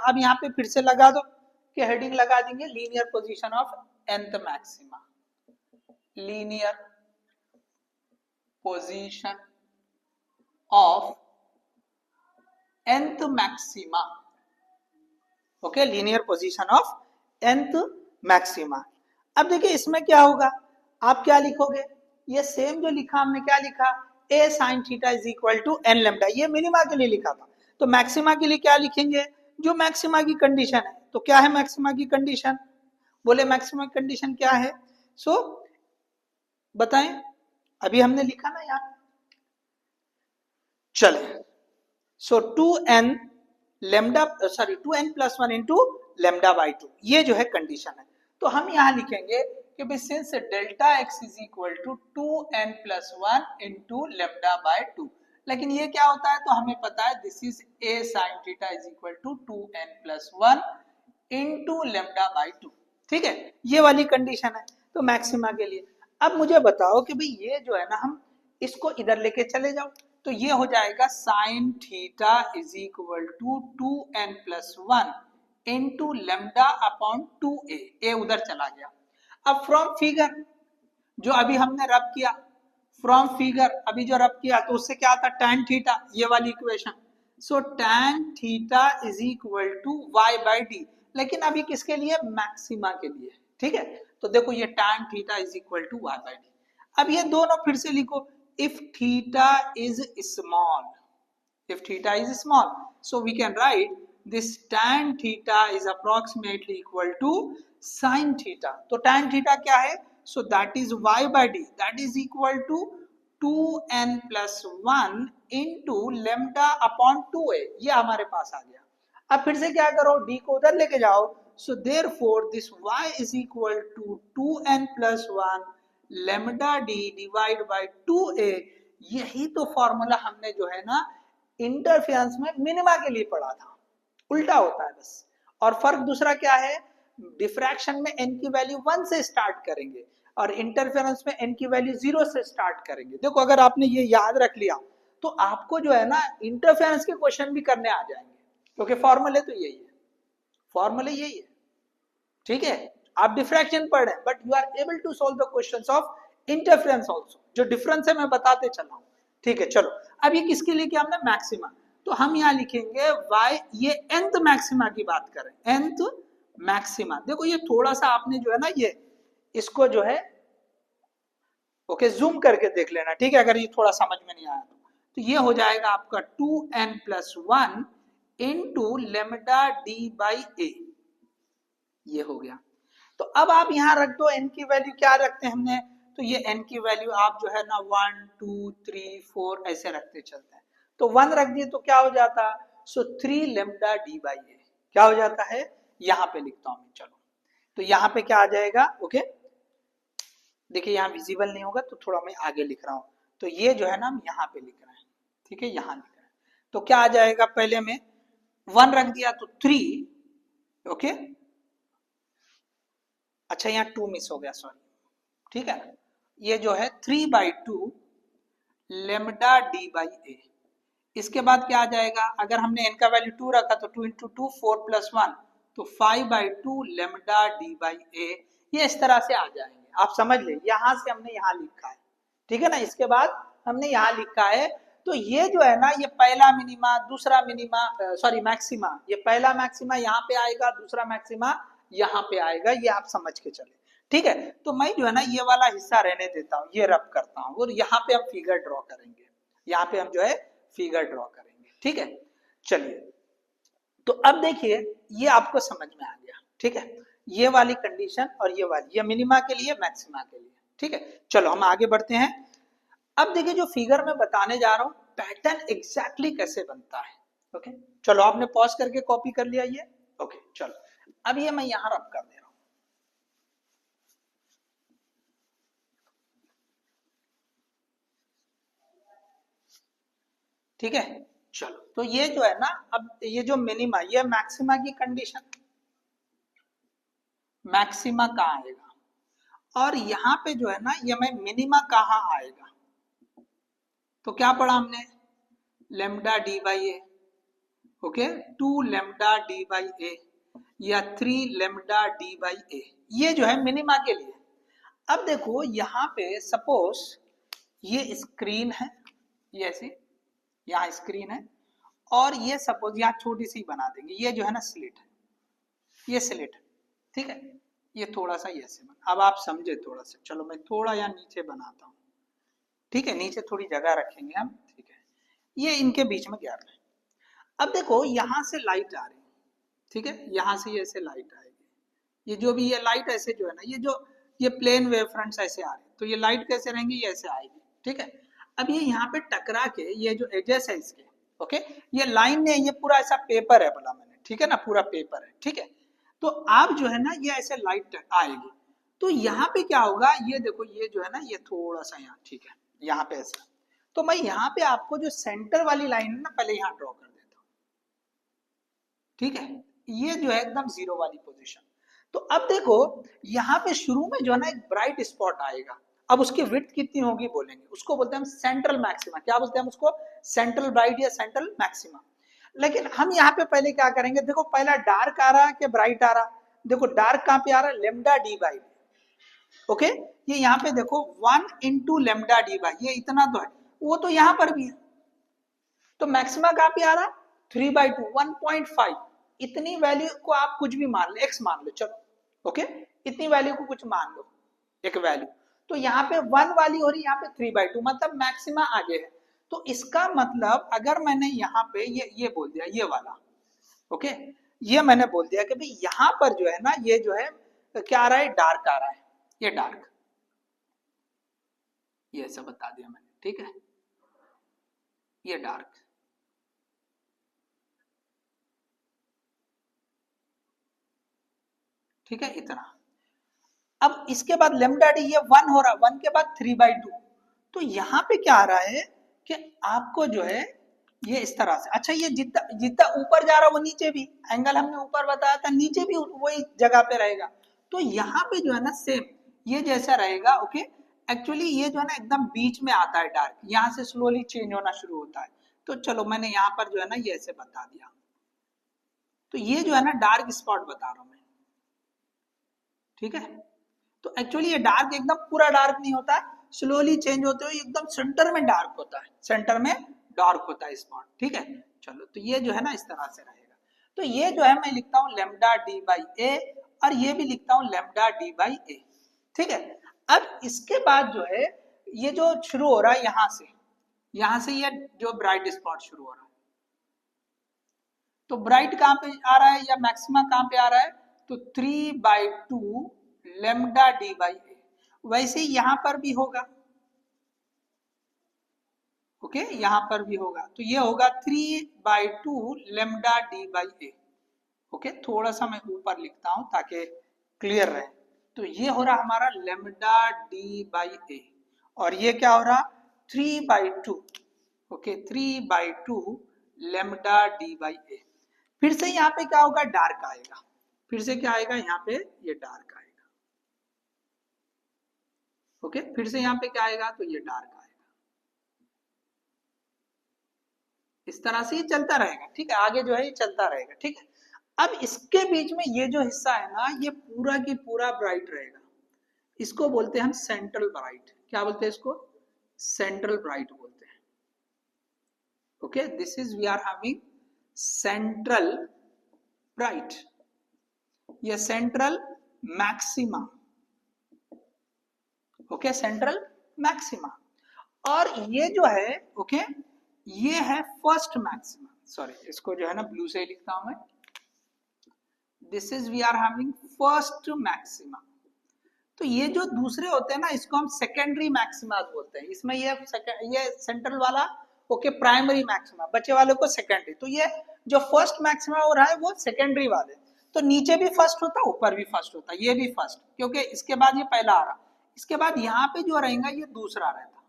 अब यहाँ पे फिर से लगा दो कि हेडिंग लगा देंगे linear position of nth maxima, linear position of nth maxima, okay, linear position of nth maxima. अब देखिए इसमें क्या होगा, आप क्या लिखोगे, ये सेम जो लिखा हमने, क्या लिखा, a sin theta is equal to n lambda, ये मिनिमा के लिए लिखा था। तो मैक्सिमा के लिए क्या लिखेंगे, जो मैक्सिमा की कंडीशन है। तो क्या है मैक्सिमा की कंडीशन, बोले मैक्सिमा की कंडीशन क्या है, सो बताएं, अभी हमने लिखा ना यहाँ, चले। सो 2n lambda, sorry 2n plus 1 into lambda by 2, ये जो है कंडीशन है। तो हम यहाँ लिखेंगे कि since delta x is equal to 2n plus 1 into lambda by 2, लेकिन ये क्या होता है, तो हमें पता है this is a sin theta is equal to 2n plus 1 into lambda by 2, ठीक है, ये वाली कंडीशन है। तो मैक्सिमा के लिए अब मुझे बताओ कि भाई ये जो है ना, हम इसको इधर लेके चले जाओ, तो ये हो जाएगा sine theta is equal to 2n plus 1 into lambda upon 2a, a उधर चला गया। अब फ्रॉम फिगर जो अभी हमने रब किया, फ्रॉम फिगर अभी जो रब किया, तो उससे क्या आता, tan थीटा, ये वाली equation. So tan theta is equal to y by d, लेकिन अभी किसके लिए, मैक्सिमा के लिए, ठीक है। तो देखो ये tan theta is equal to y by d. अब ये दोनों फिर से लिखो, if theta is small, if theta is small, so we can write this tan theta is approximately equal to sin theta। तो tan theta क्या है, so that is y by d, that is equal to 2n plus 1 into lambda upon 2a, ये हमारे पास आ गया। अब फिर से क्या करो, d को उधर लेके जाओ, so therefore this y is equal to 2n plus 1 lambda D divide by 2a। यही तो फॉर्मूला हमने जो है ना इंटरफेरेंस में मिनिमा के लिए पढ़ा था, उल्टा होता है बस। और फर्क दूसरा क्या है, डिफ्रैक्शन में n की वैल्यू 1 से स्टार्ट करेंगे और इंटरफेरेंस में n की वैल्यू 0 से स्टार्ट करेंगे। देखो अगर आपने ये याद रख लिया तो आपको जो है ना इंटरफेरेंस के क्वेश्चन भी करने आ जाएंगे, क्योंकि फॉर्मूले तो यही है, फॉर्मूले यही है, ठीक है। आप डिफ्रैक्शन पढ़ रहे हैं but you are able to solve the questions of interference also, जो डिफरेंस है मैं बताते चला हूं। ठीक है, चलो अब ये किसके लिए किया हमने, मैक्सिमा। तो हम यहाँ लिखेंगे y, ये nth मैक्सिमा की बात करें, nth मैक्सिमा। देखो ये थोड़ा सा आपने जो है ना ये इसको जो है ओके जूम करके देख लेना, ठीक है, अगर ये थोड़ा समझ में नहीं आया तो ये हो जाएगा आपका 2n+1 into lambda d by a, ये हो गया। तो अब आप यहाँ रख दो n की वैल्यू, क्या रखते हैं हमने, तो ये n की वैल्यू आप जो है ना 1 2 3 4 ऐसे रखते चलते हैं। तो 1 रख दिए तो क्या हो जाता, सो 3 लेमडा डी बाई ए, क्या हो जाता है, यहाँ पे लिखता हूं मैं, चलो तो यहाँ पे क्या आ जाएगा, ओके देखिए यहाँ विजिबल नहीं होगा तो थोड़ा मैं आगे लिख रहा हूं। तो ये जो है ना हम यहाँ पे लिख रहे हैं, ठीक है, यहाँ लिख रहे हैं। तो क्या आ जाएगा, पहले में 1 रख दिया तो 3, ओके, अच्छा यहाँ 2 मिस हो गया, सॉरी, ठीक है, ये जो है 3/2 लेमडा डी बाई ए। इसके बाद क्या आ जाएगा, अगर हमने n का वैल्यू 2 रखा तो 2 इंटू 2 4 + 1 तो 5/2 लेमडा डी बाई ए, ये इस तरह से आ जाएंगे। आप समझ ले, यहां से हमने यहाँ लिखा है, ठीक है ना, इसके बाद हमने यहाँ लिखा है। तो ये जो है ना, ये पहला मिनिमा, दूसरा मिनिमा, सॉरी मैक्सिमा, ये पहला मैक्सिमा यहाँ पे आएगा, दूसरा मैक्सिमा यहाँ पे आएगा, ये आप समझ के चले, ठीक है। तो मैं जो है ना ये वाला हिस्सा रहने देता हूँ, ये रब करता हूँ, और यहाँ पे हम फिगर ड्रॉ करेंगे, यहाँ पे हम जो है फिगर ड्रॉ करेंगे, ठीक है। चलिए तो अब देखिए ये आपको समझ में आ गया, ठीक है, ये वाली कंडीशन और ये वाली, ये मिनिमा के लिए, मैक्सिमा के लिए, ठीक है। चलो हम आगे बढ़ते हैं। अब देखिए जो फिगर मैं बताने जा रहा हूं, पैटर्न एग्जैक्टली कैसे बनता है, ओके। चलो आपने पॉज करके कॉपी कर लिया ये, ओके। चलो अब ये मैं यहां रब कर दे रहा हूं, ठीक है। चलो तो ये जो है ना, अब ये जो मिनिमा, ये मैक्सिमा की कंडीशन, मैक्सिमा कहाँ आएगा, और यहाँ पे जो है ना ये मैं मिनिमा कहाँ आएगा। तो क्या पढ़ा हमने, lambda d by a, okay, 2 lambda d by a या 3 लेमडा डी बाई ए, ये जो है मिनिमा के लिए। अब देखो यहाँ पे सपोज ये स्क्रीन है, ये ऐसी यहाँ स्क्रीन है, और ये सपोज यहाँ छोटी सी बना देंगे, ये जो है ना स्लिट है, ये स्लिट है, ठीक है, ये थोड़ा सा ये ऐसे बना। अब आप समझे थोड़ा सा, चलो मैं थोड़ा यहाँ नीचे बनाता हूँ, ठीक है, नीचे थोड़ी जगह रखेंगे हम, ठीक है, ये इनके बीच में गैप है। अब देखो यहाँ से लाइट आ रही है, ठीक है, यहाँ से ये ऐसे लाइट आएगी, ये जो भी ये लाइट ऐसे जो है ना, ये जो ये प्लेन वेव फ्रंट्स ऐसे आ रहे हैं, तो ये लाइट कैसे रहेंगी, ये ऐसे आएगी, ठीक है। अब ये यहाँ पे टकरा के ये जो एजेस है इसके, ओके, ये लाइन ने, ये पूरा ऐसा पेपर है बोला मैंने, ठीक है ना, पूरा पेपर है, ठीक है। तो आप जो है ना ये ऐसे लाइट आएगी, तो यहाँ पे क्या होगा, ये देखो ये जो है ना ये थोड़ा सा यहाँ, ठीक है, यहाँ पे ऐसा। तो मैं यहाँ पे आपको जो सेंटर वाली लाइन है ना पहले यहाँ ड्रॉ कर देता हूँ, ठीक है, ये जो है एकदम जीरो वाली पोजीशन। तो अब देखो यहाँ पे शुरू में जो है ना एक ब्राइट स्पॉट आएगा, अब उसकी विड्थ कितनी होगी बोलेंगे, उसको बोलते हैं हम सेंट्रल मैक्सिमा, क्या बोलते हैं हम उसको, सेंट्रल ब्राइट या सेंट्रल मैक्सिमा। लेकिन हम यहाँ पे पहले क्या करेंगे, देखो पहला डार्क आ रहा कि ब्राइट आ रहा, देखो डार्क कहाँ पे आ रहा है, लेमडा डी बाई, ओके, ये यहाँ पे देखो 1 इंटू लेमडा डी बाई, ये इतना तो है, वो तो यहाँ पर भी है, तो मैक्सिमा कहाँ पे आ रहा है, 3/2 1.5, इतनी वैल्यू को आप कुछ भी मान लो, एक्स मान लो, चलो ओके, इतनी वैल्यू को कुछ मान लो एक वैल्यू, तो यहाँ पे 1 वाली हो रही, यहाँ पे 3/2, मतलब मैक्सिमा आगे है। तो इसका मतलब अगर मैंने यहाँ पे ये बोल दिया, ये वाला, ओके, ये मैंने बोल दिया कि भाई यहाँ पर जो है ना, ये जो है क्या आ रहा है, डार्क आ रहा है, ये डार्क, ये ऐसा बता दिया मैंने, ठीक है, ये डार्क, ठीक है, इतना। अब इसके बाद लेमडा डी, ये 1 हो रहा, 1 के बाद 3/2, तो यहाँ पे क्या आ रहा है कि आपको जो है ये इस तरह से, अच्छा ये जितना जितना ऊपर जा रहा है वो नीचे भी, एंगल हमने ऊपर बताया था, नीचे भी वही जगह पे रहेगा। तो यहाँ पे जो है ना सेम ये जैसा रहेगा, ओके। एक्चुअली ये जो है ना एकदम बीच में आता है डार्क, यहाँ से स्लोली चेंज होना शुरू होता है। तो चलो मैंने यहाँ पर जो है ना ये ऐसे बता दिया, तो ये जो है ना डार्क स्पॉट बता रहा हूँ मैं, ठीक है। तो एक्चुअली ये डार्क एकदम पूरा डार्क नहीं होता, स्लोली चेंज होते हुए एकदम सेंटर में डार्क होता है, सेंटर में डार्क होता है स्पॉट, ठीक है। चलो तो ये जो है ना इस तरह से रहेगा। तो ये जो है मैं लिखता हूँ लेमडा डी बाई ए, और ये भी लिखता हूँ लेमडा डी बाई ए, ठीक है। अब इसके बाद जो है ये जो शुरू हो रहा है यहाँ से ये जो ब्राइट स्पॉट शुरू हो रहा है, तो ब्राइट कहाँ पे आ रहा है या मैक्सिमा कहाँ पे आ रहा है, तो 3/2 लेमडा डी बाई ए। वैसे यहां पर भी होगा, ओके, यहां पर भी होगा, तो ये होगा 3/2 lambda d by a, okay. थोड़ा सा मैं ऊपर लिखता हूं ताकि क्लियर रहे। तो ये हो रहा हमारा लेमडा डी बाई ए, और ये क्या हो रहा 3/2, ओके, 3/2 लेमडा डी बाई ए। फिर से यहाँ पे क्या होगा, डार्क आएगा, फिर से क्या आएगा यहाँ पे, ये डार्क आएगा, ओके। फिर से यहाँ पे क्या आएगा, तो ये डार्क आएगा, इस तरह से ये चलता रहेगा, ठीक है। आगे जो है ये चलता रहेगा, ठीक है। अब इसके बीच में ये जो हिस्सा है ना, ये पूरा की पूरा ब्राइट रहेगा, इसको बोलते हैं हम सेंट्रल ब्राइट। क्या बोलते हैं इसको, सेंट्रल ब्राइट बोलते हैं, okay. This is we are having central bright, ये central maxima, okay, central maxima. और ये जो है, ओके, ये है फर्स्ट मैक्सिमा, सॉरी इसको जो है ना ब्लू से लिखता हूं मैं, this is we are having first maxima. तो ये जो दूसरे होते हैं ना, इसको हम सेकेंडरी मैक्सिमा बोलते हैं। इसमें ये सेंट्रल वाला, ओके, प्राइमरी मैक्सिमा, बचे वाले को सेकेंडरी। तो ये जो फर्स्ट मैक्सिमा हो रहा है वो सेकेंडरी वाले, तो नीचे भी फर्स्ट होता है, ऊपर भी फर्स्ट होता है, ये भी फर्स्ट, क्योंकि इसके बाद ये पहला आ रहा, इसके बाद यहाँ पे जो रहेगा ये दूसरा रहता,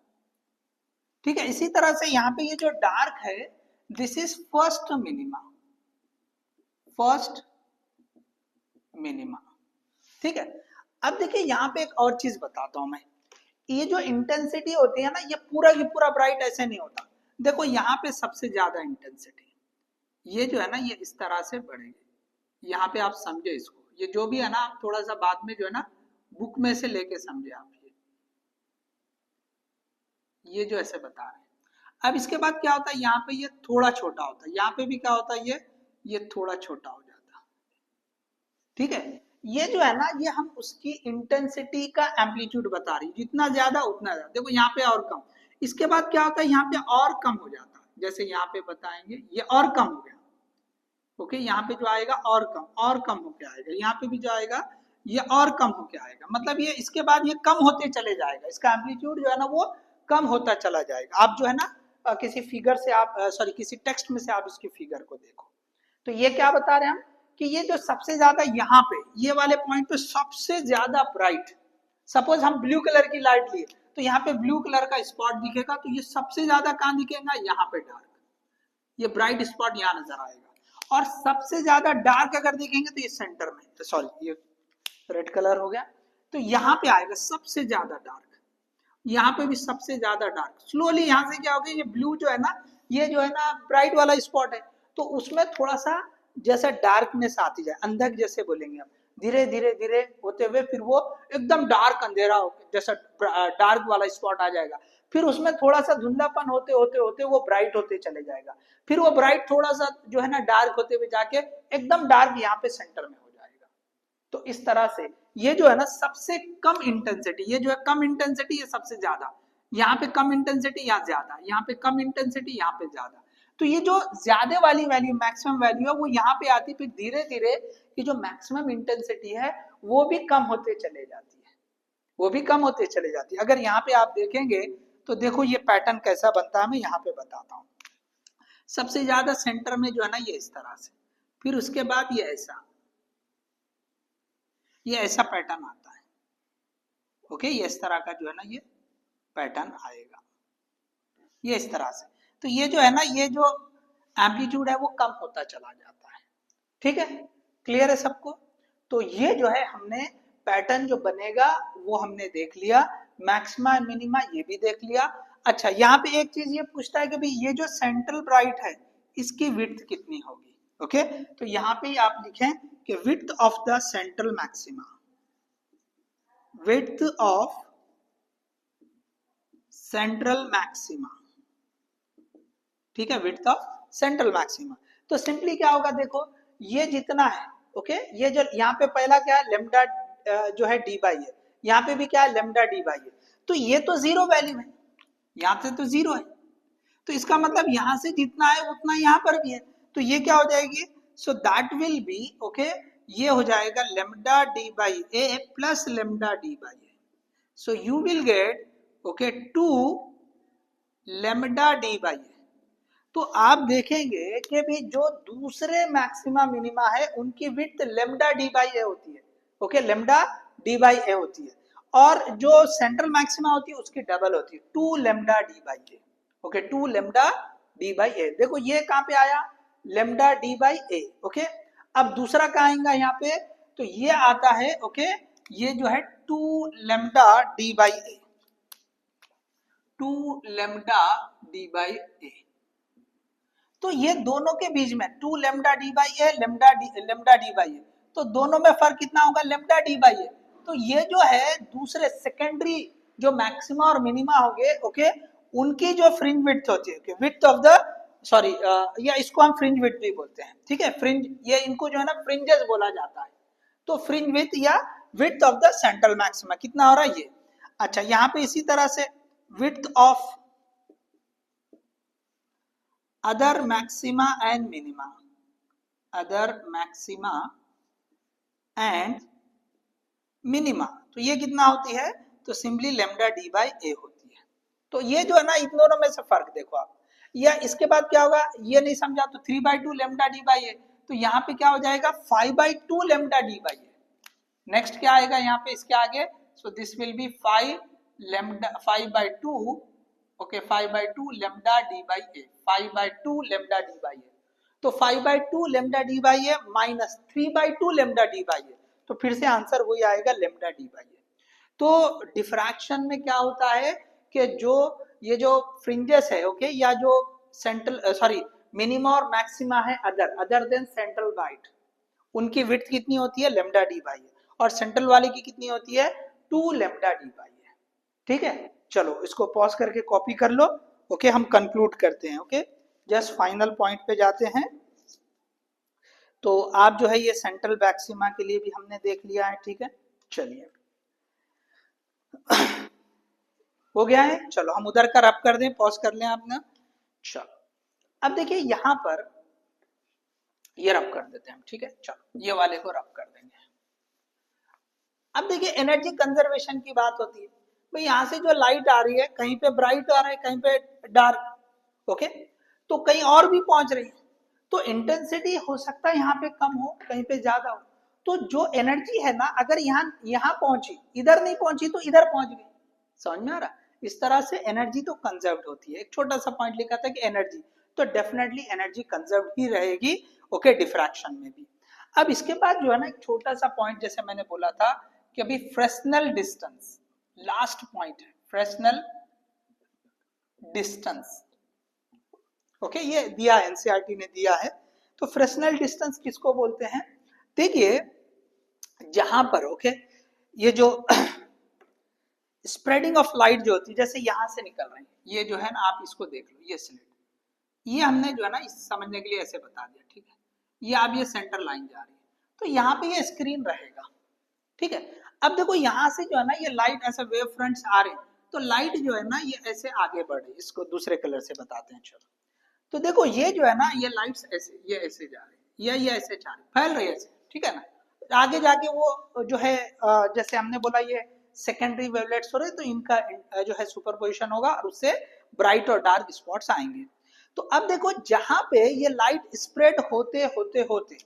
ठीक है। इसी तरह से यहाँ पे ये जो डार्क है, this is first minima, first minima, ठीक है। अब देखिए यहाँ पे एक और चीज बताता हूं मैं, ये जो इंटेंसिटी होती है ना, ये पूरा की पूरा ब्राइट ऐसे नहीं होता। देखो यहाँ पे सबसे ज्यादा इंटेंसिटी, ये जो है ना ये इस तरह से बढ़ेगी, यहाँ पे आप समझे इसको, ये जो भी है ना आप थोड़ा सा बाद में जो है ना बुक में से लेके समझे आप, ये जो ऐसे बता रहे हैं। अब इसके बाद क्या होता है, यहाँ पे ये थोड़ा छोटा होता है, यहाँ पे भी क्या होता है, ये थोड़ा छोटा हो जाता है, ठीक है। ये जो है ना, ये हम उसकी इंटेंसिटी का एम्पलीट्यूड बता रही है, जितना ज्यादा उतना ज्यादा। देखो यहाँ पे और कम, इसके बाद क्या होता है, यहाँ पे और कम हो जाता है, जैसे यहाँ पे बताएंगे ये और कम हो गया, ओके। यहाँ पे जो आएगा और कम होके आएगा, यहाँ पे भी जो आएगा ये और कम होके आएगा, मतलब ये इसके बाद ये कम होते चले जाएगा, इसका एम्पलीट्यूड जो है ना वो कम होता चला जाएगा। आप जो है ना किसी फिगर से आप सॉरी किसी टेक्स्ट में से आप इसकी फिगर को देखो, तो ये क्या बता रहे हैं हम कि ये जो सबसे ज्यादा यहाँ पे ये वाले पॉइंट पे सबसे ज्यादा ब्राइट, सपोज हम ब्लू कलर की लाइट लिए तो यहाँ पे ब्लू कलर का स्पॉट दिखेगा, तो ये सबसे ज्यादा कहाँ दिखेगा, यहाँ पे डार्क, ये ब्राइट स्पॉट यहाँ नजर आएगा। और सबसे ज्यादा डार्क अगर देखेंगे तो ये सेंटर में, सॉरी ये रेड कलर हो गया, तो यहाँ पे आएगा सबसे ज्यादा डार्क, यहाँ पे भी सबसे ज्यादा डार्क। स्लोली यहाँ से क्या होगा, ये ब्लू जो है ना, ये जो है ना ब्राइट वाला स्पॉट है, तो उसमें थोड़ा सा जैसा डार्कनेस आती जाए, अंधक जैसे बोलेंगे हम, धीरे धीरे धीरे होते हुए फिर वो एकदम डार्क अंधेरा हो जैसा डार्क वाला स्पॉट आ जाएगा, फिर उसमें थोड़ा सा धुंधलापन होते होते होते वो ब्राइट होते चले जाएगा, फिर वो ब्राइट थोड़ा सा जो है ना डार्क होते हुए जाके एकदम डार्क यहाँ पे सेंटर में हो जाएगा। तो इस तरह से ये जो है ना सबसे कम इंटेंसिटी, ये जो है कम इंटेंसिटी, ये सबसे ज्यादा, यहाँ पे कम इंटेंसिटी, यहाँ ज्यादा, यहाँ पे कम इंटेंसिटी, यहाँ पे ज्यादा। तो ये जो ज्यादा वाली वैल्यू मैक्सिमम वैल्यू है वो यहाँ पे आती, फिर धीरे धीरे ये जो मैक्सिमम इंटेंसिटी है वो भी कम होते चले जाती है, वो भी कम होते चले जाती है। अगर यहाँ पे आप देखेंगे तो देखो ये पैटर्न कैसा बनता है, मैं यहाँ पे बताता हूँ। सबसे ज्यादा सेंटर में जो है ना ये इस तरह से, फिर उसके बाद ये ऐसा पैटर्न आता है, ओके। ये इस तरह का जो है ना ये पैटर्न आएगा, ये इस तरह से। तो ये जो है ना ये जो एम्पलीट्यूड है वो कम होता चला जाता है, ठीक है। क्लियर है सबको। तो ये जो है हमने पैटर्न जो बनेगा वो हमने देख लिया, मैक्सिमा मिनिमा ये भी देख लिया। अच्छा यहाँ पे एक चीज ये पूछता है कि भाई ये जो सेंट्रल ब्राइट है इसकी विड्थ कितनी होगी, ओके। तो यहाँ पे आप लिखें कि width of the central maxima, width of central maxima, ठीक है, width of central maxima। तो सिंपली क्या होगा, देखो ये जितना है, ओके, ये जो यहाँ पे पहला क्या है, लेमडा जो है डी बाई है, यहाँ पे भी क्या है, लेमडा डी बाई है, तो ये तो जीरो वैल्यू है, यहाँ से तो जीरो है, तो इसका मतलब यहाँ से जितना है उतना यहाँ पर भी है, तो ये क्या हो जाएगी, so that will be, okay, ये हो जाएगा lambda d by a plus lambda d by a, so you will get, okay, 2 lambda d by a. तो आप देखेंगे कि भी जो दूसरे मैक्सिमा मिनिमा है उनकी विड्थ लेमडा डी बाई ए होती है, ओके, लेमडा डी बाई ए होती है, और जो सेंट्रल मैक्सिमा होती है उसकी डबल होती है, 2 lambda d by a, okay, 2 lambda d by a. देखो ये कहाँ पे आया, lambda d by a, okay. अब दूसरा कहाँ आएगा यहाँ पे, तो ये आता है, ओके, ये जो है 2 lambda d by a, 2 lambda d by a. तो ये दोनों के बीच में 2 lambda d by a, lambda d by a, तो दोनों में फर्क कितना होगा, लेमडा डी बाई ए। तो ये जो है दूसरे सेकेंडरी जो मैक्सिमा और मिनिमा हो गए, ओके, उनकी जो फ्रिंज विड्थ होती है, विड्थ ऑफ द, सॉरी, या इसको हम फ्रिंज विड्थ भी बोलते हैं, ठीक है, फ्रिंज, ये इनको जो है ना फ्रिंजेस बोला जाता है। तो फ्रिंज विड्थ या width of the central maxima कितना हो रहा है ये। अच्छा, यहाँ पे इसी तरह से width of other maxima and minima, other maxima and minima, तो ये कितना होती है, तो सिंपली लेमडा डी बाई ए होती है। तो ये जो है ना इन दोनों में से फर्क देखो आप, या इसके बाद क्या होगा, ये नहीं समझा तो 3/2 लेमडा डी बाई ए, तो यहाँ पे क्या हो जाएगा 5/2 lambda d by a. Next क्या आएगा यहाँ पे इसके आगे, so this will be 5/2, okay, 5/2 lambda d by a, 5/2 lambda d by a. तो 5/2 lambda d by a minus 3/2 lambda d by a, तो फिर से आंसर वही आएगा लेमडा डी बाई ए। तो डिफ्रैक्शन में क्या होता है कि जो ये जो फ्रिंजेस है, ओके, या जो सेंट्रल, सॉरी, मिनिमा और मैक्सिमा है अदर देन सेंट्रल बाइट, उनकी विड्थ कितनी होती है, लेमडा डी बाई ए, और सेंट्रल वाले की कितनी होती है, 2 लेमडा डी बाई ए। ठीक है, चलो इसको पॉज करके कॉपी कर लो, ओके, हम कंक्लूड करते हैं, ओके, जस्ट फाइनल पॉइंट पे जाते हैं। तो आप जो है ये सेंट्रल मैक्सिमा के लिए भी हमने देख लिया है, ठीक है, चलिए हो गया है, चलो हम उधर का रब कर दें, पॉज कर लें आपने। चलो अब देखिए यहाँ पर ये रब कर देते हैं हम, ठीक है, चलो ये वाले को रब कर देंगे। अब देखिए एनर्जी कंजर्वेशन की बात होती है, भाई यहाँ से जो लाइट आ रही है कहीं पे ब्राइट आ रहा है, कहीं पे डार्क, ओके, तो कहीं और भी पहुंच रही है, तो इंटेंसिटी हो सकता है यहाँ पे कम हो, कहीं पे ज्यादा हो, तो जो एनर्जी है ना, अगर यहाँ पहुंची, इधर नहीं पहुंची तो इधर पहुंच गई, समझ में आ रहा, इस तरह से एनर्जी तो कंजर्व होती है। एक छोटा सा पॉइंट लिखा था कि एनर्जी, तो डेफिनेटली एनर्जी कंजर्व ही रहेगी, ओके, डिफ्रैक्शन में भी। अब इसके बाद जो है ना एक छोटा सा पॉइंट, जैसे मैंने बोला था कि अभी फ्रेस्नेल डिस्टेंस लास्ट पॉइंट है, फ्रेस्नेल डिस्टेंस, ओके, ये दिया है, एनसीईआरटी ने दिया है। तो फ्रेस्नेल डिस्टेंस किसको बोलते हैं, देखिए जहां पर, ओके, ये जो स्प्रेडिंग ऑफ लाइट जो होती है, जैसे यहां से निकल रही है, ये जो है ना आप इसको देख लो, ये स्लिट, ये हमने जो है ना इस समझने के लिए ऐसे बता दिया, ठीक है, ये अब ये सेंटर लाइन जा रही है, तो यहाँ पे ये स्क्रीन रहेगा, ठीक है। अब देखो यहाँ से जो है ना ये लाइट ऐसे वेव फ्रंट्स आ रहे हैं, तो लाइट जो है ना ये ऐसे आगे बढ़ रही है, इसको दूसरे कलर से बताते हैं, चलो। तो देखो ये जो है ना ये लाइट्स ऐसे, ये ऐसे जा रही है, या ये ऐसे जा रही, फैल रही है ऐसे, ठीक है ना, आगे जाके वो जो है जैसे हमने बोला ये सेकेंडरी वेवलेट्स हो रहे, तो इनका जो है सुपरपोजिशन होगा और उससे ब्राइट और डार्क स्पॉट्स आएंगे। तो अब देखो जहां पे ये लाइट स्प्रेड होते होते होते,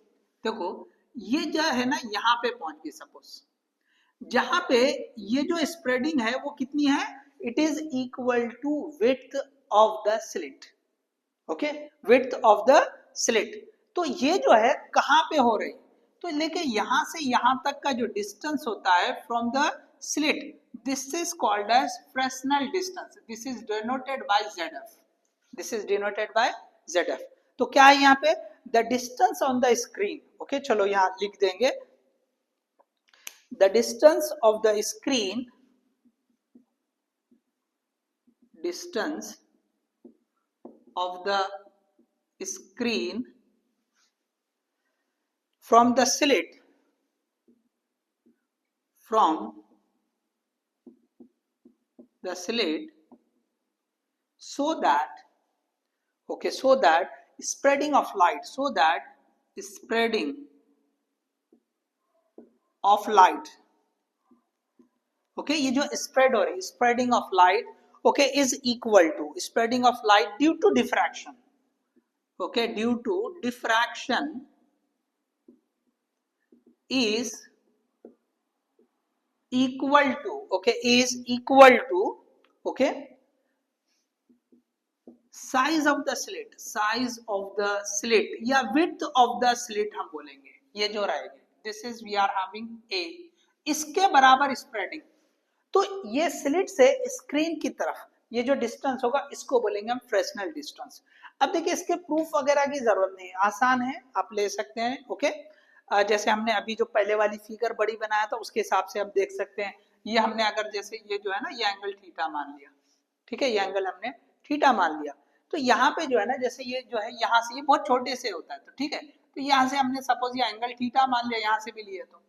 देखो ये जो है ना यहाँ पे पहुंच गई, सपोज जहां पे ये जो स्प्रेडिंग है वो कितनी है, it is equal to width of the slit, okay, width of the slit. तो ये जो है कहां पे हो रही, तो लेकिन यहां से यहां तक का जो डिस्टेंस होता है from the slit, this is called as Fresnel distance, this is denoted by ZF, this is denoted by ZF। तो क्या है यहाँ पे, the distance on the screen, okay, चलो यहाँ लिख देंगे, the distance of the screen from the slit so that spreading of light ये जो स्प्रेड हो रही है spreading of light is equal to spreading of light due to diffraction is equal to size of the slit या width of the slit हम बोलेंगे, ये जो रहेगा this is we are having A, इसके बराबर स्प्रेडिंग। तो ये स्लिट से स्क्रीन की तरफ ये जो डिस्टेंस होगा इसको बोलेंगे हम फ्रेस्नेल डिस्टेंस। अब देखिए इसके प्रूफ वगैरह की जरूरत नहीं, आसान है, आप ले सकते हैं। जैसे हमने अभी जो पहले वाली फिगर बड़ी बनाया था उसके हिसाब से आप देख सकते हैं। ये हमने अगर जैसे ये जो है ना ये एंगल थीटा मान लिया, ठीक है, ये एंगल हमने थीटा मान लिया, तो यहाँ पे जो है ना जैसे ये जो है यहाँ से ये बहुत छोटे से होता है, तो ठीक है, तो यहाँ से हमने सपोज ये एंगल थीटा मान लिया, यहाँ से भी लिए तो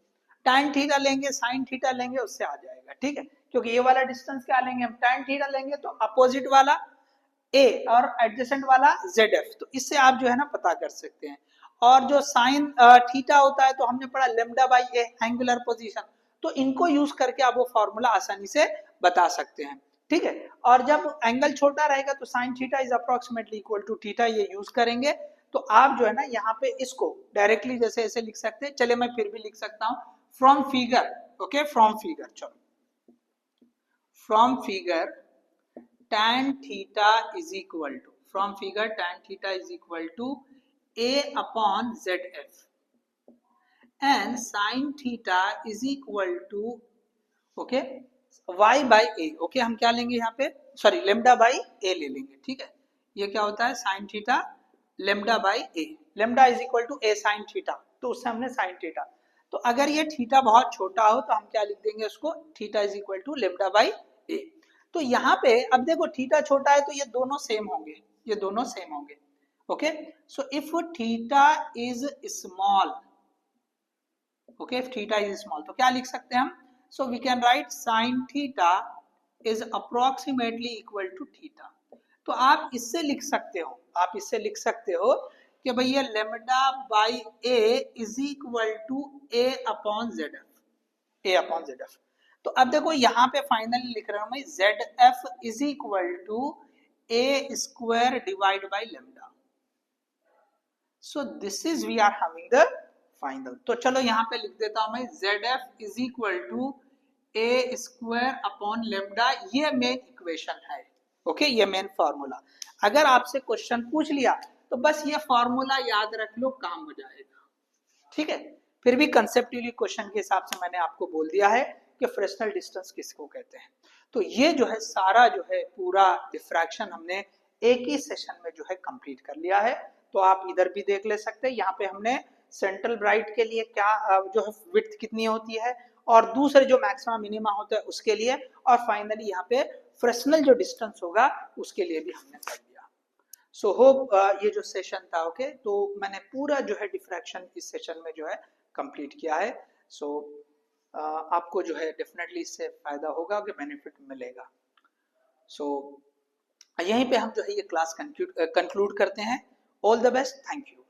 tan थीटा लेंगे, sin थीटा लेंगे, उससे आ जाएगा, ठीक है, क्योंकि ये वाला डिस्टेंस क्या लेंगे हम tan थीटा लेंगे तो अपोजिट वाला a और एडजेसेंट वाला zf, तो इससे आप जो है ना पता कर सकते हैं। और जो sin थीटा होता है तो हमने पढ़ा lambda by A angular position, तो इनको यूज करके आप वो फॉर्मूला आसानी से बता सकते हैं, ठीक है। और जब एंगल छोटा रहेगा तो sin theta is approximately equal to theta, ये यूज करेंगे। तो आप जो है ना यहाँ पे इसको डायरेक्टली जैसे ऐसे लिख सकते हैं, चले मैं फिर भी लिख सकता हूँ फ्रॉम फिगर, चलो from figure tan theta is equal to a upon zf and sin theta is equal to y by a, हम क्या लेंगे यहाँ पे, सॉरी लेम्डा बाई a ले लेंगे, ठीक है। ये क्या होता है sin theta lambda by a, lambda is equal to a sin theta, तो उससे हमने sin थीटा, तो अगर ये थीटा बहुत छोटा हो तो हम क्या लिख देंगे उसको, theta is equal to lambda by a। तो यहाँ पे अब देखो थीटा छोटा है तो ये दोनों सेम होंगे, so if theta is small, if theta is small तो क्या लिख सकते हैं हम, so we can write sin theta is approximately equal to theta। तो आप इससे लिख सकते हो कि भाई ये lambda by a is equal to a upon zf। तो अब देखो यहाँ पे फाइनली लिख रहा हूं मैं zf is equal to a square divided by lambda, so this is we are having the final। तो चलो यहाँ पे लिख देता हूं मैं zf is equal to a square upon lambda, ये मेन इक्वेशन है, ये मेन फॉर्मूला। अगर आपसे क्वेश्चन पूछ लिया तो बस ये फॉर्मूला याद रख लो, काम हो जाएगा, ठीक है। फिर भी कंसेप्चुअली क्वेश्चन के हिसाब से मैंने आपको बोल दिया है कि फ्रेस्नेल डिस्टेंस किसको कहते हैं। तो ये जो है सारा जो है पूरा डिफ्रैक्शन हमने एक ही सेशन में जो है कंप्लीट कर लिया है। तो आप इधर भी देख ले सकते हैं, यहाँ पे हमने सेंट्रल ब्राइट के लिए क्या जो है विड्थ कितनी होती है और दूसरे जो मैक्सिमम मिनिमा होता है उसके लिए, और फाइनली यहाँ पे फ्रेस्नेल जो डिस्टेंस होगा उसके लिए भी हमने कर दिया। सो होप ये जो सेशन था तो मैंने पूरा जो है डिफ्रैक्शन इस सेशन में जो है कंप्लीट किया है। सो आपको जो है डेफिनेटली इससे फायदा होगा कि बेनिफिट मिलेगा। सो यहीं पे हम जो है ये क्लास कंक्लूड करते हैं। All the best, thank you.